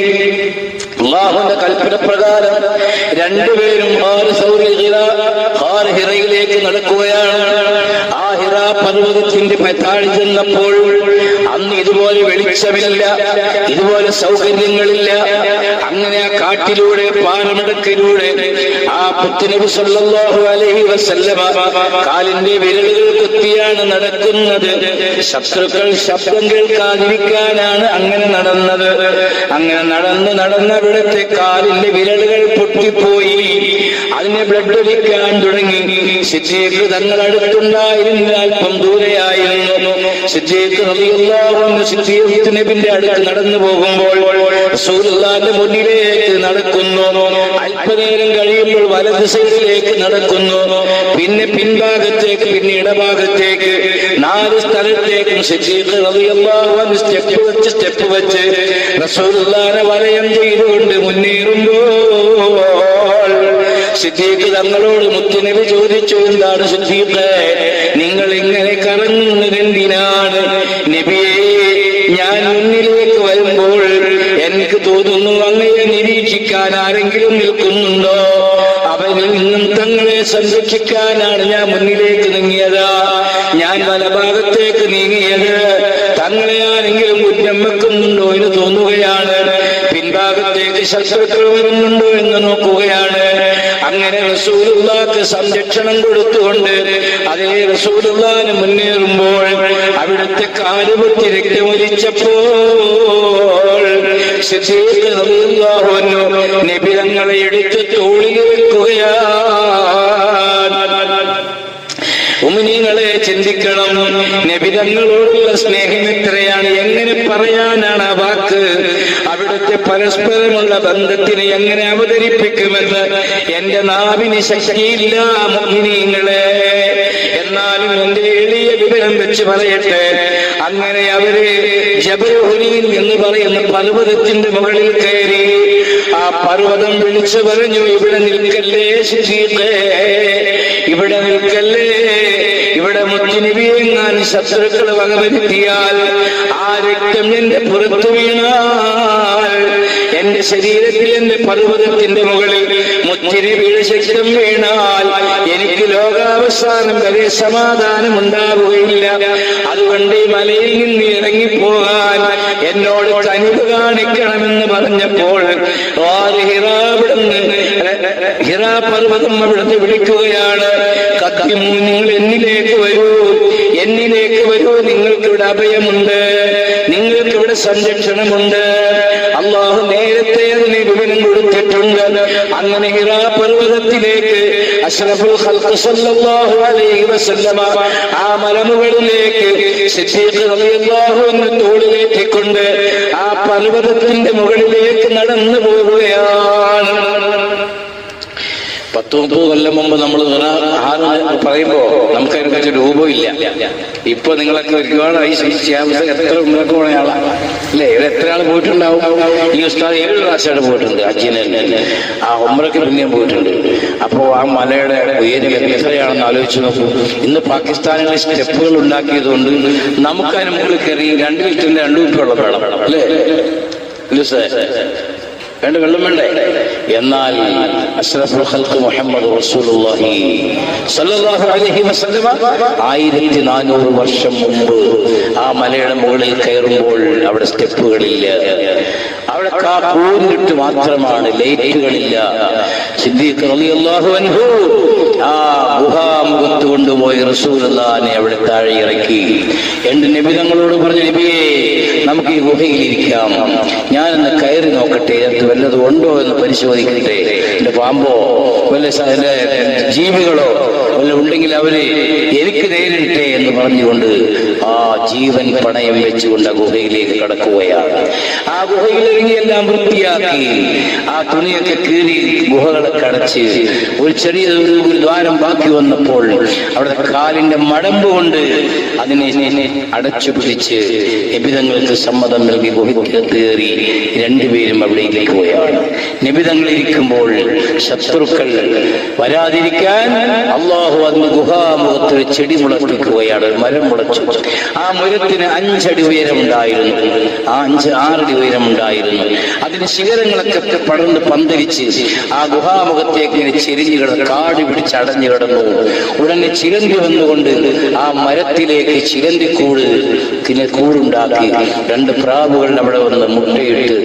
അല്ലാഹുവിന്റെ കൽപ്പന പ്രകാരം രണ്ടുപേരും ഹിറയിലേക്ക് നടക്കുകയാണ്. ആ ഹിറ പർവ്വതത്തിന്റെ താഴെ ചെന്നപ്പോൾ അന്ന് ഇതുപോലെ വെളിച്ചമില്ല, ഇതുപോലെ സൗകര്യങ്ങളില്ല. അങ്ങനെ ആ കാട്ടിലൂടെ പാറമടക്കിലൂടെ ആ പുത്തുനബി സല്ലല്ലാഹു അലൈഹി വസല്ലമ കാലിന്റെ വിരലുകൾ കുത്തിയാണ് നടക്കുന്നത്. ശത്രുക്കൾ ശബ്ദം കേൾക്കാതിരിക്കാനാണ് അങ്ങനെ നടന്നത്. അങ്ങനെ നടന്ന് അവിടുത്തെ കാലിന്റെ വിരലുകൾ പൊട്ടിപ്പോയി, അതിനെ ബ്ലഡ് ഒലിക്കാൻ തുടങ്ങി. സിദ്ദീഖ് തങ്ങൾ അടുത്തുണ്ടായിരുന്ന അല്പം ദൂരെയായിരുന്നു. സിദ്ദീഖ് റളിയല്ലാഹു അൻഹു സിദ്ദീഖ് നബിയുടെ അടുത്ത് നടന്നു പോകുമ്പോൾ റസൂലുള്ളാഹിന്റെ മുന്നിലേക്ക് നടക്കുന്നു. അല്പനേരം കഴിയുമ്പോൾ വലത് സൈഡിലേക്ക് നടക്കുന്നു, പിന്നെ പിൻഭാഗത്തേക്ക്, പിന്നെ ഇടഭാഗത്തേക്ക്, 4 സ്ഥലത്തേക്കും സിദ്ദീഖ് റളിയല്ലാഹു അൻഹു സ്റ്റെപ്പ് വെച്ച് റസൂലുള്ളാഹിനെ വലയം ചെയ്തുകൊണ്ട് മുന്നേറുമ്പോൾ സിദ്ദീഖ് തങ്ങളോട് മുത്തുനബി ചോദിച്ചു, എന്താണ് സിദ്ദീഖ്, നിങ്ങൾ ഇങ്ങനെ കറങ്ങുന്നത് എന്തിനാണ്? നബിയെ, ഞാൻ മുന്നിലേക്ക് വരുമ്പോൾ എനിക്ക് തോന്നുന്നു അങ്ങയെ നിരീക്ഷിക്കാൻ ആരെങ്കിലും നിൽക്കുന്നുണ്ടോ? അവരിൽ നിന്നും തങ്ങളെ സംരക്ഷിക്കാനാണ് ഞാൻ മുന്നിലേക്ക് നീങ്ങിയത്. ഞാൻ വലഭാഗത്തേക്ക് നീങ്ങിയത് തങ്ങളെ ആരെങ്കിലും കുറ്റം വെക്കുന്നുണ്ടോ എന്ന് തോന്നുകയാണ്. പിൻഭാഗത്തേക്ക് ശത്രുക്കൾ വരുന്നുണ്ടോ എന്ന് നോക്കുകയാണ്. അങ്ങനെ റസൂലുള്ളാഹിക്ക് സംരക്ഷണം കൊടുത്തുകൊണ്ട് അതേ റസൂലുള്ളാഹിനെ മുന്നേറുമ്പോൾ അവിടുത്തെ കാലുപൊട്ടി രക്തമൊലിച്ചപ്പോൾ സിദ്ദീഖ് റളിയല്ലാഹു അൻഹു നബി തങ്ങളെ എടുത്ത് തോളിൽ വെക്കുകയാണ്. മുഅ്മിനീങ്ങളെ, ചിന്തിക്കണം, നബി തങ്ങളോടുള്ള സ്നേഹം എത്രയാണ്, എങ്ങനെ പറയാനാണ് ആ വാക്ക്? അവിടുത്തെ പരസ്പരമുള്ള ബന്ധത്തിനെ എങ്ങനെ അവതരിപ്പിക്കുമെന്ന് എന്റെ നാവിന് ശക്തിയില്ല മുഅ്മിനീങ്ങളെ. എന്നാലും എന്റെ എളിയ വിവരം വെച്ച് പറയട്ടെ. അങ്ങനെ അവര് ജബൽ ഹുനൈൻ എന്ന് പറയുന്ന പർവ്വതത്തിന്റെ മുകളിൽ കയറി. ആ പർവ്വതം വിളിച്ചു പറഞ്ഞു, ഇവിടെ നിൽക്കല്ലേ സിദ്ദീഖേ, ഇവിടെ നിൽക്കല്ലേ. ഇവിടെ മുത്തുനബിയെങ്ങാൻ ശത്രുക്കൾ വകവരുത്തിയാൽ, ആ രക്തം എന്റെ പുറത്തു വീണാൽ, എന്റെ ശരീരത്തിൽ, എന്റെ പർവ്വതത്തിന്റെ മുകളിൽ മുത്തുനബിയുടെ ശക്തം വീണാൽ എനിക്ക് ലോകാവസാനം വരെ സമാധാനം ഉണ്ടാവുകയില്ല. അതുകൊണ്ട് ഈ മലയിൽ നിന്ന് ഇറങ്ങിപ്പോകാൻ എന്നോട് കനിവ് കാണിക്കണമെന്ന് പറഞ്ഞപ്പോൾ ഹിറാ പർവ്വതം അവിടുന്ന് വിളിക്കുകയാണ്, നിങ്ങൾ എന്നിലേക്ക് വരൂ, എന്നിലേക്ക് വരൂ, നിങ്ങൾക്കിവിടെ അഭയമുണ്ട്, നിങ്ങൾക്കിവിടെ സംരക്ഷണമുണ്ട്. അല്ലാഹു നേരത്തെ അതിന് വിവരം കൊടുത്തിട്ടുണ്ട്. അങ്ങനെ ഹിറാ പർവ്വതത്തിലേക്ക് അഷ്റഫുൽ ഖൽഖ് സല്ലല്ലാഹു അലൈഹി വസല്ലമ ആ മലമുകളിലേക്ക് സിദ്ദീഖ് റളിയല്ലാഹു അൻഹു തോളിലേറ്റിക്കൊണ്ട് ആ പർവ്വതത്തിന്റെ മുകളിലേക്ക് നടന്നു പോവുകയാണ്. 10-30 കൊല്ലം മുമ്പ് നമ്മൾ പറയുമ്പോ നമുക്കതിനെക്കുറിച്ച് രൂപമില്ല. ഇപ്പൊ നിങ്ങളൊക്കെ ഒരുപാട് എത്ര ഉമ്മക്ക് പോണ ആളാണ് അല്ലേ? ഇവിടെ എത്ര ആൾ പോയിട്ടുണ്ടാവും? ഈ ഉസ്താദ് 7 പ്രാവശ്യമായിട്ട് പോയിട്ടുണ്ട് ഹജ്ജിന്. ആ ഉംറയ്ക്ക് പിന്നെയും പോയിട്ടുണ്ട്. അപ്പോ ആ മലയുടെ ഉയരം എത്രയാണെന്ന് ആലോചിച്ച് നോക്കൂ. ഇന്ന് പാകിസ്ഥാനിലെ സ്റ്റെപ്പുകൾ ഉണ്ടാക്കിയതുകൊണ്ട് നമുക്ക് അതിന് മുകളിൽ കയറി 2 ലിറ്ററിന്റെ 2 കുപ്പി വെള്ളം വേണം അല്ലേ? വേണ്ട, വെള്ളം വേണ്ടേ? എന്നാൽ അഷ്റഫുൽ ഖൽഖ് മുഹമ്മദ് റസൂലുള്ളാഹി സ്വല്ലല്ലാഹു അലൈഹി വസല്ലമ 1400 വർഷം മുമ്പ് ആ മലയുടെ മുകളിൽ കയറുമ്പോൾ അവിടെ സ്റ്റെപ്പുകളില്ല, അവിടെ കൂരിട്ട് മാത്രമാണ്, ലൈറ്റുകളില്ല. സിദ്ദീഖ് റളിയല്ലാഹു അൻഹു ആ ഗുഹാമുഖത്ത് കൊണ്ടുപോയി റസൂലുള്ളാഹിനെ അവിടെ താഴെ ഇറക്കി. എന്റെ നബി തങ്ങളോട് പറഞ്ഞു, നബിയെ, നമുക്ക് ഈ ഗുഹയിലിരിക്കാം, ഞാനൊന്ന് കയറി നോക്കട്ടെ, അത് വല്ലതും ഉണ്ടോ എന്ന് പരിശോധിക്കട്ടെ, എന്റെ പാമ്പോ വല്ല ജീവികളോ വല്ല ഉണ്ടെങ്കിൽ അവര് എനിക്ക് നേരിട്ടെ എന്ന് പറഞ്ഞുകൊണ്ട് ആ ജീവൻ പണയം വെച്ചുകൊണ്ട് ആ ഗുഹയിലേക്ക് കടക്കുകയാണ്. ആ ഗുഹയിലിറങ്ങി എല്ലാം വൃത്തിയാക്കി ആ തുണിയൊക്കെ കീറി ഗുഹകളൊക്കെ അടച്ച് ഒരു ചെറിയ ഒരു ദ്വാരം ബാക്കി വന്നപ്പോൾ അവിടെ കാലിന്റെ മടമ്പ് കൊണ്ട് അതിനെ അടച്ചു പിടിച്ച് നബിതങ്ങൾക്ക് സമ്മതം നൽകി ഗുഹയ്ക്കകത്ത് കയറി രണ്ടുപേരും അവിടെ ഇരിക്കുകയാണ്. നബിതങ്ങൾ ഇരിക്കുമ്പോൾ ശത്രുക്കൾ വരാതിരിക്കാൻ അള്ളാഹു അതിന് ഗുഹാമുഖത്ത് ഒരു ചെടി മുളപ്പിക്കുകയാണ്. ഒരു മരം മുളച്ചു. ആ മരത്തിന് 5 അടി ഉയരമുണ്ടായിരുന്നു. 6 അടി ഉയരമുണ്ടായിരുന്നു. അതിന് ശിഖരങ്ങളൊക്കെ പടർന്ന് പന്തലിച്ച് ആ ഗുഹാമുഖത്തേക്ക് ഇങ്ങനെ ചെരിഞ്ഞു കിടന്നു, കാട് പിടിച്ച് അടഞ്ഞു കിടന്നു. ഉടനെ ചിലന്തി വന്നുകൊണ്ട് ആ മരത്തിലേക്ക് കൂടുണ്ടാക്കി 2 പ്രാവുകൾ അവിടെ വന്ന് മുട്ടയിട്ട്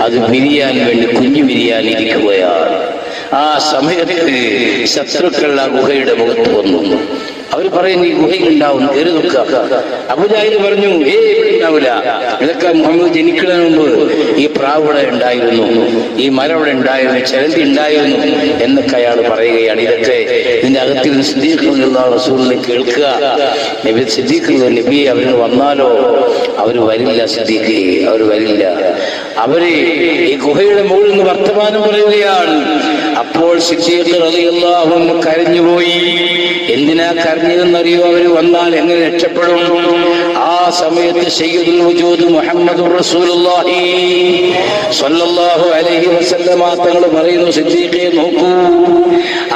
അത് വിരിയാൻ വേണ്ടി കുഞ്ഞു വിരിയാൻ ഇരിക്കുകയാണ്. ആ സമയത്ത് ശത്രുക്കൾ ആ ഗുഹയുടെ മുഖത്ത് വന്നു. അവർ പറയുന്നു ഈ ഗുഹയിലുണ്ടാവും, കയറി നോക്കുക. അബൂജഹൽ പറഞ്ഞു ഉണ്ടാവില്ല, ഇതൊക്കെ മുഹമ്മദ് ജനിക്കുന്നതിന് മുമ്പ് ഈ പ്രാവ് ഇവിടെ ഉണ്ടായിരുന്നു, ഈ മരം ഇവിടെ ഉണ്ടായിരുന്നു, ചിലന്തി ഉണ്ടായിരുന്നു എന്നൊക്കെ അയാൾ പറയുകയാണ്. ഇതൊക്കെ ഇതിന്റെ അകത്തിൽ സിദ്ദീഖ് റസൂലിനെ കേൾക്കുക. നബി സിദ്ദീഖ് നബി അവര് വന്നാലോ? അവർ വരില്ല സിദ്ദീഖ്, അവർ വരില്ല. അവര് ഈ ഗുഹയുടെ മുകളിൽ നിന്ന് വർത്തമാനം പറയുകയാണ്. അപ്പോൾ സിദ്ദീഖ് റളിയല്ലാഹു അൻഹു കരഞ്ഞുപോയി. എന്തിനാ കരഞ്ഞതെന്നറിയോ? അവര് വന്നാൽ എങ്ങനെ രക്ഷപ്പെടും? ആ സമയത്ത് സയ്യിദുൽ വജൂദ് മുഹമ്മദുർ റസൂലുള്ളാഹി സ്വല്ലല്ലാഹു അലൈഹി വസല്ലമ തങ്ങൾ പറയുന്നു, സിദ്ദീഖേ നോക്കൂ,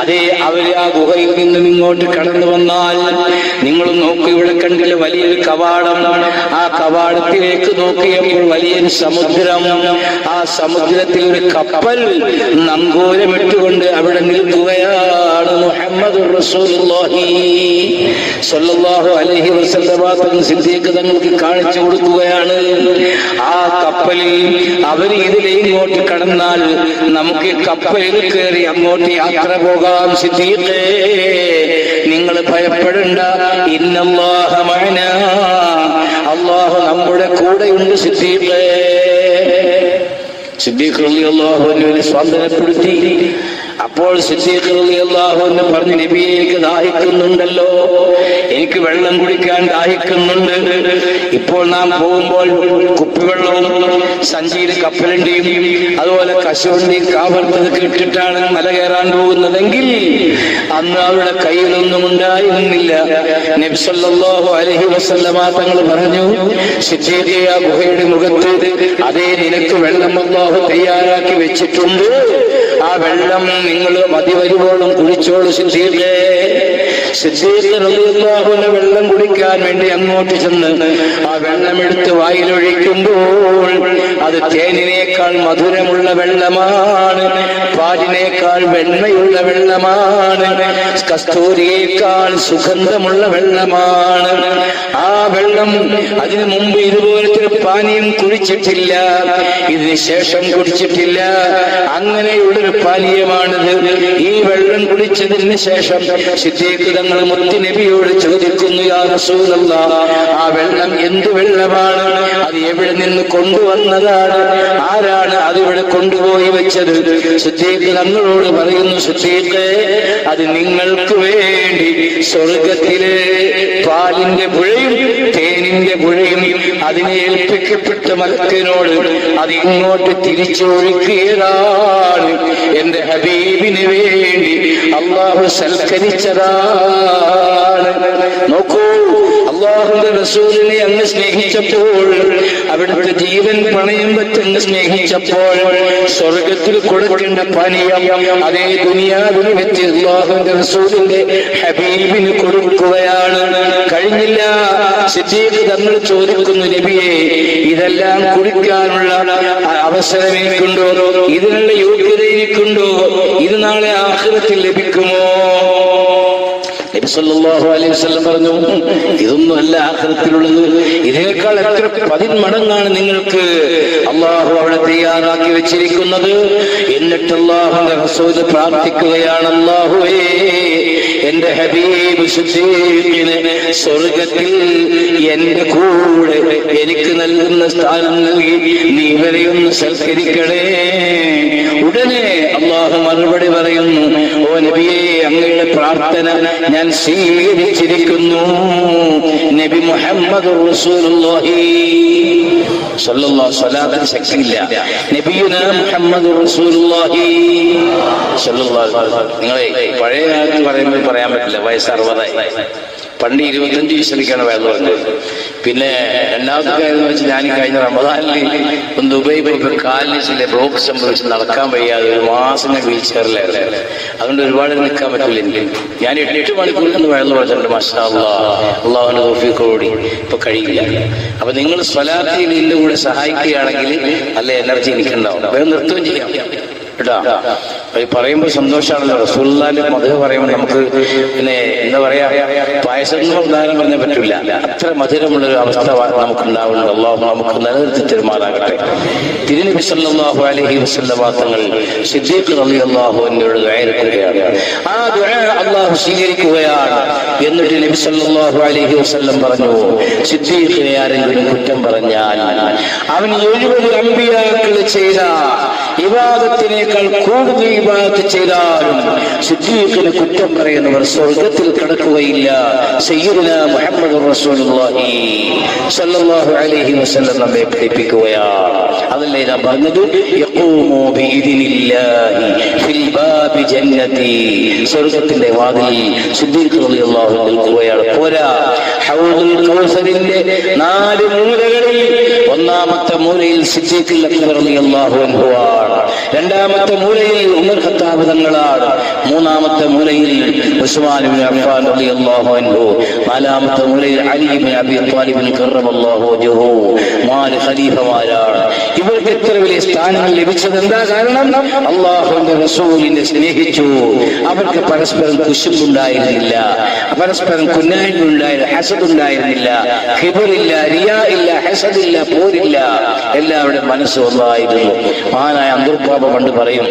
അതേ അവര് ആ ഗുഹയിൽ നിന്നും ഇങ്ങോട്ട് കടന്നു വന്നാൽ നിങ്ങൾ നോക്കൂ, ഇവിടെ കണ്ടില്ല വലിയൊരു കവാടം. ആ കവാടത്തിലേക്ക് നോക്കിയപ്പോൾ വലിയൊരു സമുദ്രം. ആ സമുദ്രത്തിൽ ഒരു കപ്പൽ നങ്കൂരമിട്ടുകൊണ്ട് അവിടെ നിൽക്കുകയാണ്. മുഹമ്മദുർ റസൂലുള്ളാഹി സ്വല്ലല്ലാഹു അലൈഹി വസല്ലമ തങ്ങൾ സിദ്ദീഖ് തങ്ങൾക്ക് കാണിച്ചു കൊടുക്കുകയാണ്. ആ കപ്പലിൽ അവര് ഇതിലെ ഇങ്ങോട്ട് കടന്നാൽ നമുക്ക് കപ്പലിൽ കയറി അങ്ങോട്ട് യാത്ര പോകാം. സിദ്ദീഖേ, നിങ്ങൾ ഭയപ്പെടണ്ട, ഇന്നല്ലാഹ മഅനാ, അല്ലാഹു നമ്മുടെ കൂടെയുണ്ട്. സിദ്ദീഖേ, സിദ്ദീഖ് റളിയല്ലാഹു അൻഹു സ്വാതന്ത്ര്യപ്പെടുത്തി. അപ്പോൾ സിദ്ദീഖ് റളിയല്ലാഹു അൻഹു പറഞ്ഞു, നബിയെ, എനിക്ക് ദാഹിക്കുന്നുണ്ടല്ലോ, എനിക്ക് വെള്ളം കുടിക്കാൻ ദാഹിക്കുന്നുണ്ട്. ഇപ്പോൾ നാം പോകുമ്പോൾ കുപ്പിവെള്ളവും സഞ്ചിയിൽ കപ്പലണ്ടിയും അതുപോലെ കശുവണ്ടിയും കാവർത്തതൊക്കെ ഇട്ടിട്ടാണ് മല കയറാൻ പോകുന്നതെങ്കിൽ അന്ന് അവരുടെ കയ്യിലൊന്നും ഉണ്ടായിരുന്നില്ല. നബി സല്ലല്ലാഹു അലൈഹി വസല്ലമ തങ്ങൾ പറഞ്ഞു, സിദ്ദീഖേ, ആ ഗുഹയുടെ മുഖത്ത് അതേ നിനക്ക് വെള്ളം അല്ലാഹു തയ്യാറാക്കി വെച്ചിട്ടുണ്ട്. ആ വെള്ളം നിങ്ങൾ മതി വരുവോളം കുടിച്ചോളൂ. സിദ്ദീഖേ, സിദ്ദീഖ് റളിയല്ലാഹു അൻഹു വെള്ളം കുടിക്കാൻ വേണ്ടി അങ്ങോട്ട് ചെന്ന് ആ വെള്ളമെടുത്ത് വായിലൊഴിക്കുമ്പോൾ അത് തേനിനേക്കാൾ മധുരമുള്ള വെള്ളമാണ്, പാലിനേക്കാൾ വെണ്മയുള്ള വെള്ളമാണ്, കസ്തൂരിയേക്കാൾ സുഗന്ധമുള്ള വെള്ളമാണ്. ആ വെള്ളം അതിനു മുമ്പ് ഇതുപോലത്തെ പാനീയം കുടിച്ചിട്ടില്ല, ഇതിന് ശേഷം കുടിച്ചിട്ടില്ല. അങ്ങനെയുള്ളൊരു പാനീയമാണിത്. ഈ വെള്ളം കുടിച്ചതിന് ശേഷം സിദ്ദീഖ് തങ്ങൾ മുത്ത് നബിയോട് ചോദിക്കുന്നു, യാ റസൂലല്ലാഹ്, ആ വെള്ളം എന്ത് വെള്ളമാണ്? അത് എവിടെ നിന്ന് കൊണ്ടുവന്നതാണ്? ആരാണ് അതിവിടെ കൊണ്ടുപോയി വെച്ചത്? സിദ്ദീഖ് തങ്ങളോട് പറയുന്നു, സിദ്ദീഖേ, അത് നിങ്ങൾക്ക് വേണ്ടി സ്വർഗത്തിലെ പാലിന്റെ പുഴയും തേനിന്റെ പുഴയും അതിനെ ഏൽപ്പിക്കപ്പെട്ട മലക്കിനോട് അത് ഇങ്ങോട്ട് തിരിച്ചൊഴുക്കിയതാണ്. എന്റെ ഹബീബിന് വേണ്ടി അല്ലാഹു സൽക്കരിച്ചതാണ്. നോക്കൂ, അല്ലാഹുവിന്റെ റസൂലിനെ അങ്ങ് സ്നേഹിച്ചപ്പോൾ, അവിടുത്തെ ജീവൻ പണയം വെച്ചങ്ങ് സ്നേഹിച്ചപ്പോൾ സ്വർഗത്തിൽ കൊടുക്കേണ്ട പാനീയം അതേ ദുനിയാവിൽ വെച്ച് അല്ലാഹുവിന്റെ റസൂലിന്റെ ഹബീബിന് കൊടുക്കുകയാണ്. കഴിഞ്ഞില്ല. സിദ്ദീഖ് തങ്ങൾ ചോദിക്കുന്നു, നബിയെ, ഇതെല്ലാം കുടിക്കാനുള്ള അവസരം എനിക്കുണ്ടോ? ഇതിനുള്ള യോഗ്യത എനിക്കുണ്ടോ? ഇത് നാളെ ആഖിറത്തിൽ ലഭിക്കുമോ? നബി സല്ലല്ലാഹു അലൈഹി വസല്ലം പറഞ്ഞു, ഇതൊന്നും അല്ല ആഖിറത്തിലുള്ളത്, ഇതിനേക്കാൾ എത്ര 10 മടങ്ങാണ് നിങ്ങൾക്ക് അല്ലാഹു അവിടെ തയ്യാറാക്കി വെച്ചിരിക്കുന്നത്. എന്നിട്ട് അല്ലാഹുവിന്റെ റസൂൽ പ്രാർത്ഥിക്കുകയാണ്, അല്ലാഹുവേ, എന്റെ ഹബീബ് സിദ്ദീഖിനെ സ്വർഗത്തിൽ എന്റെ കൂടെ എനിക്ക് നൽകുന്ന സ്ഥാനം നൽകി നീ ഇവരെയൊന്ന് സൽക്കരിക്കണേ. ഉടനെ അല്ലാഹു മറുപടി പറയുന്നു, ഓ നബിയേ, അങ്ങയുടെ പ്രാർത്ഥന ഞാൻ സ്വീകരിച്ചിരിക്കുന്നു. നബി മുഹമ്മദ് റസൂലുള്ളാഹി സ്വല്ലല്ലാഹു അലൈഹി വസല്ലം ശക്തിയില്ല. നബിയുനാ മുഹമ്മദ് റസൂലുള്ളാഹി സ്വല്ലല്ലാഹു അലൈഹി വസല്ലം. നിങ്ങളെ പഴയ കാലത്ത് പറയുമ്പോൾ പറയാൻ പറ്റില്ല, വയസ്സ് 60. പണ്ട് 25 വയസ്സിലേക്കാണ് വയസ്സ് പറഞ്ഞത്. പിന്നെ രണ്ടാമത്തെ കാര്യം എന്ന് വെച്ചാൽ, ഞാൻ കഴിഞ്ഞ റമദാനിൽ ദുബൈ പോയപ്പോൾ കാലിന് ചില ബ്ലോക്ക് സംഭവിച്ച് നടക്കാൻ വയ്യാതെ 1 മാസം ഞാൻ വീൽ ചെയറിലായിരുന്നു. അതുകൊണ്ട് ഒരുപാട് നിൽക്കാൻ പറ്റില്ല എനിക്ക്. ഞാൻ 8 മണിക്കൂറിൽ നിന്ന് വയസ്സ് പറഞ്ഞിട്ടുണ്ട്. മാഷാ അല്ലാഹ്, അള്ളാഹുവിന്റെ തൗഫീഖോടുകൂടി ഇപ്പൊ കഴിയില്ല. അപ്പൊ നിങ്ങൾ സ്വലാത്തിൽ ഇതിന്റെ കൂടെ സഹായിക്കുകയാണെങ്കിൽ നല്ല എനർജി എനിക്കുണ്ടാവും. വേറെ നൃത്തവും ചെയ്യാം കേട്ടോ. പറയുമ്പോൾ സന്തോഷമാണല്ലോ. റസൂലുള്ളാഹിന്റെ മധുരം പറയുമ്പോൾ നമുക്ക് പിന്നെ എന്താ പറയാ, പായസങ്ങൾ ഉദാഹരണം പറഞ്ഞാൽ പറ്റില്ല. അത്ര മധുരമുള്ളൊരു അവസ്ഥ നമുക്കുണ്ടാവുന്നുണ്ട്. അല്ലാഹു നമുക്ക് നിലനിർത്തി തരുമാറാകട്ടെ. തിരുനബി സല്ലല്ലാഹു അലൈഹി വസല്ലം തങ്ങൾ സിദ്ദീഖ് റളിയല്ലാഹു അൻഹുവിനോട് ദുആ ചെയ്യുകയാണ്. ആ ദുആ അല്ലാഹു സ്വീകരിക്കുകയാണ്. എന്നിട്ട് നബി സല്ലല്ലാഹു അലൈഹി വസല്ലം പറഞ്ഞു, സിദ്ദീഖിനെ ആരെങ്കിലും കുറ്റം പറഞ്ഞാൽ അവൻ 70 അമ്പിയാക്കൾ ചെയ്ത ഇബാദത്തിനേക്കാൾ കൂടുതൽ ഇബാദത്ത് ചെയ്താലും സിദ്ദീഖിനെ കുറ്റം പറയുന്നവർ സ്വർഗത്തിൽ കടക്കുകയില്ല. സയ്യിദുനാ മുഹമ്മദ് റസൂലുള്ളാഹി സ്വല്ലല്ലാഹു അലൈഹി വസല്ലം നമ്മെ പഠിപ്പിക്കുകയാണ്. അതല്ലേ ഞാൻ പറഞ്ഞത്, യഖൂമു ബിഇദ്നില്ലാഹി ഫിൽ ബാബി ജന്നതി. സ്വർഗത്തിന്റെ വാതിൽ സിദ്ദീഖ് റളിയല്ലാഹു അൻഹു നിൽക്കുകയാണ്. പോരാ, ഹൗദുൽ കൗസറിന്റെ 4 മൂലകളിൽ ഒന്നാമത്തെ മൂലയിൽ സിദ്ദീഖ് റളിയല്ലാഹു അൻഹു ആണ്. രണ്ടാമത്തെ മൂലയിൽ ഉമർ ഖത്താബ് തങ്ങളാണ്. മൂന്നാമത്തെ മൂലയിൽ ഉസ്മാൻ ഇബ്നു അഫ്ഫാൻ റളിയല്ലാഹു അൻഹു. നാലാമത്തെ മൂലയിൽ അലി ഇബ്നു അബീ ത്വാലിബ് കറമല്ലാഹു വജ്ഹു. 4 ഖലീഫമാരാണ്. ഇവർക്ക് എത്ര വലിയ സ്ഥാനങ്ങൾ ലഭിച്ചത് എന്താ കാരണം? അല്ലാഹുവിന്റെ റസൂലിനെ സ്നേഹിച്ചു. അവർക്ക് പരസ്പരം കുശുമ്പുണ്ടായിരുന്നില്ല, പരസ്പരം കുന്നായ്മയുണ്ടായിരുന്നില്ല, ഹസദുണ്ടായിരുന്നില്ല, ഖിബറില്ല, റിയാ ഇല്ല, ഹസദില്ല, പോരില്ല. എല്ലാവരുടെ മനസ്സ് ഒന്നായിരുന്നു. മഹാനായ അന്തർപാപ പണ്ട് പറയും,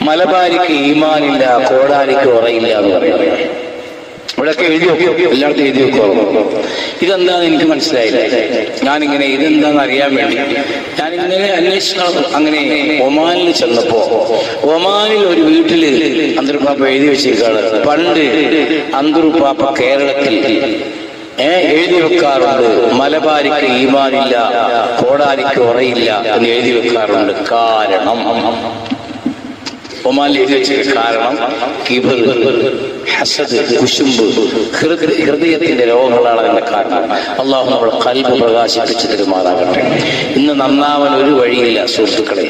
മലബാരിക്ക് ഈമാനില്ല, കോടാലിക്ക് ഉറയില്ല എന്ന് പറയും. ഇവിടെയൊക്കെ എഴുതി വെക്കും, എല്ലായിടത്തും എഴുതി വെക്കും. ഇതെന്താന്ന് എനിക്ക് മനസ്സിലായില്ല. ഞാനിങ്ങനെ ഇതെന്താന്ന് അറിയാൻ വേണ്ടി ഞാനിങ്ങനെ അന്വേഷിക്കണം. അങ്ങനെ ഒമാനിൽ ചെന്നപ്പോ ഒമാനിൽ ഒരു വീട്ടില് അന്തർപാപ്പ എഴുതി വെച്ചേക്കാണ്, പണ്ട് അന്തർപാപ്പ കേരളത്തിൽ എഴുതി വെക്കാറുണ്ട്, മലബാരിക്ക് ഈമാനില്ല, കോടാലിക്ക് ഉറയില്ല എന്ന് എഴുതി വെക്കാറുണ്ട്. കാരണം ഒമാനിൽ എഴുതി വെച്ച കാരണം കിബർ, ഹസദ്, കുശുമ്പ്, ഹൃദയത്തിന്റെ രോഗങ്ങളാണ് അതിന്റെ കാരണം. അള്ളാഹു നമ്മുടെ ഖൽബ് പ്രകാശിപ്പിച്ചു തരുമാറാകട്ടെ. ഇന്ന് നന്നാവാൻ ഒരു വഴിയില്ല സുഹൃത്തുക്കളെ.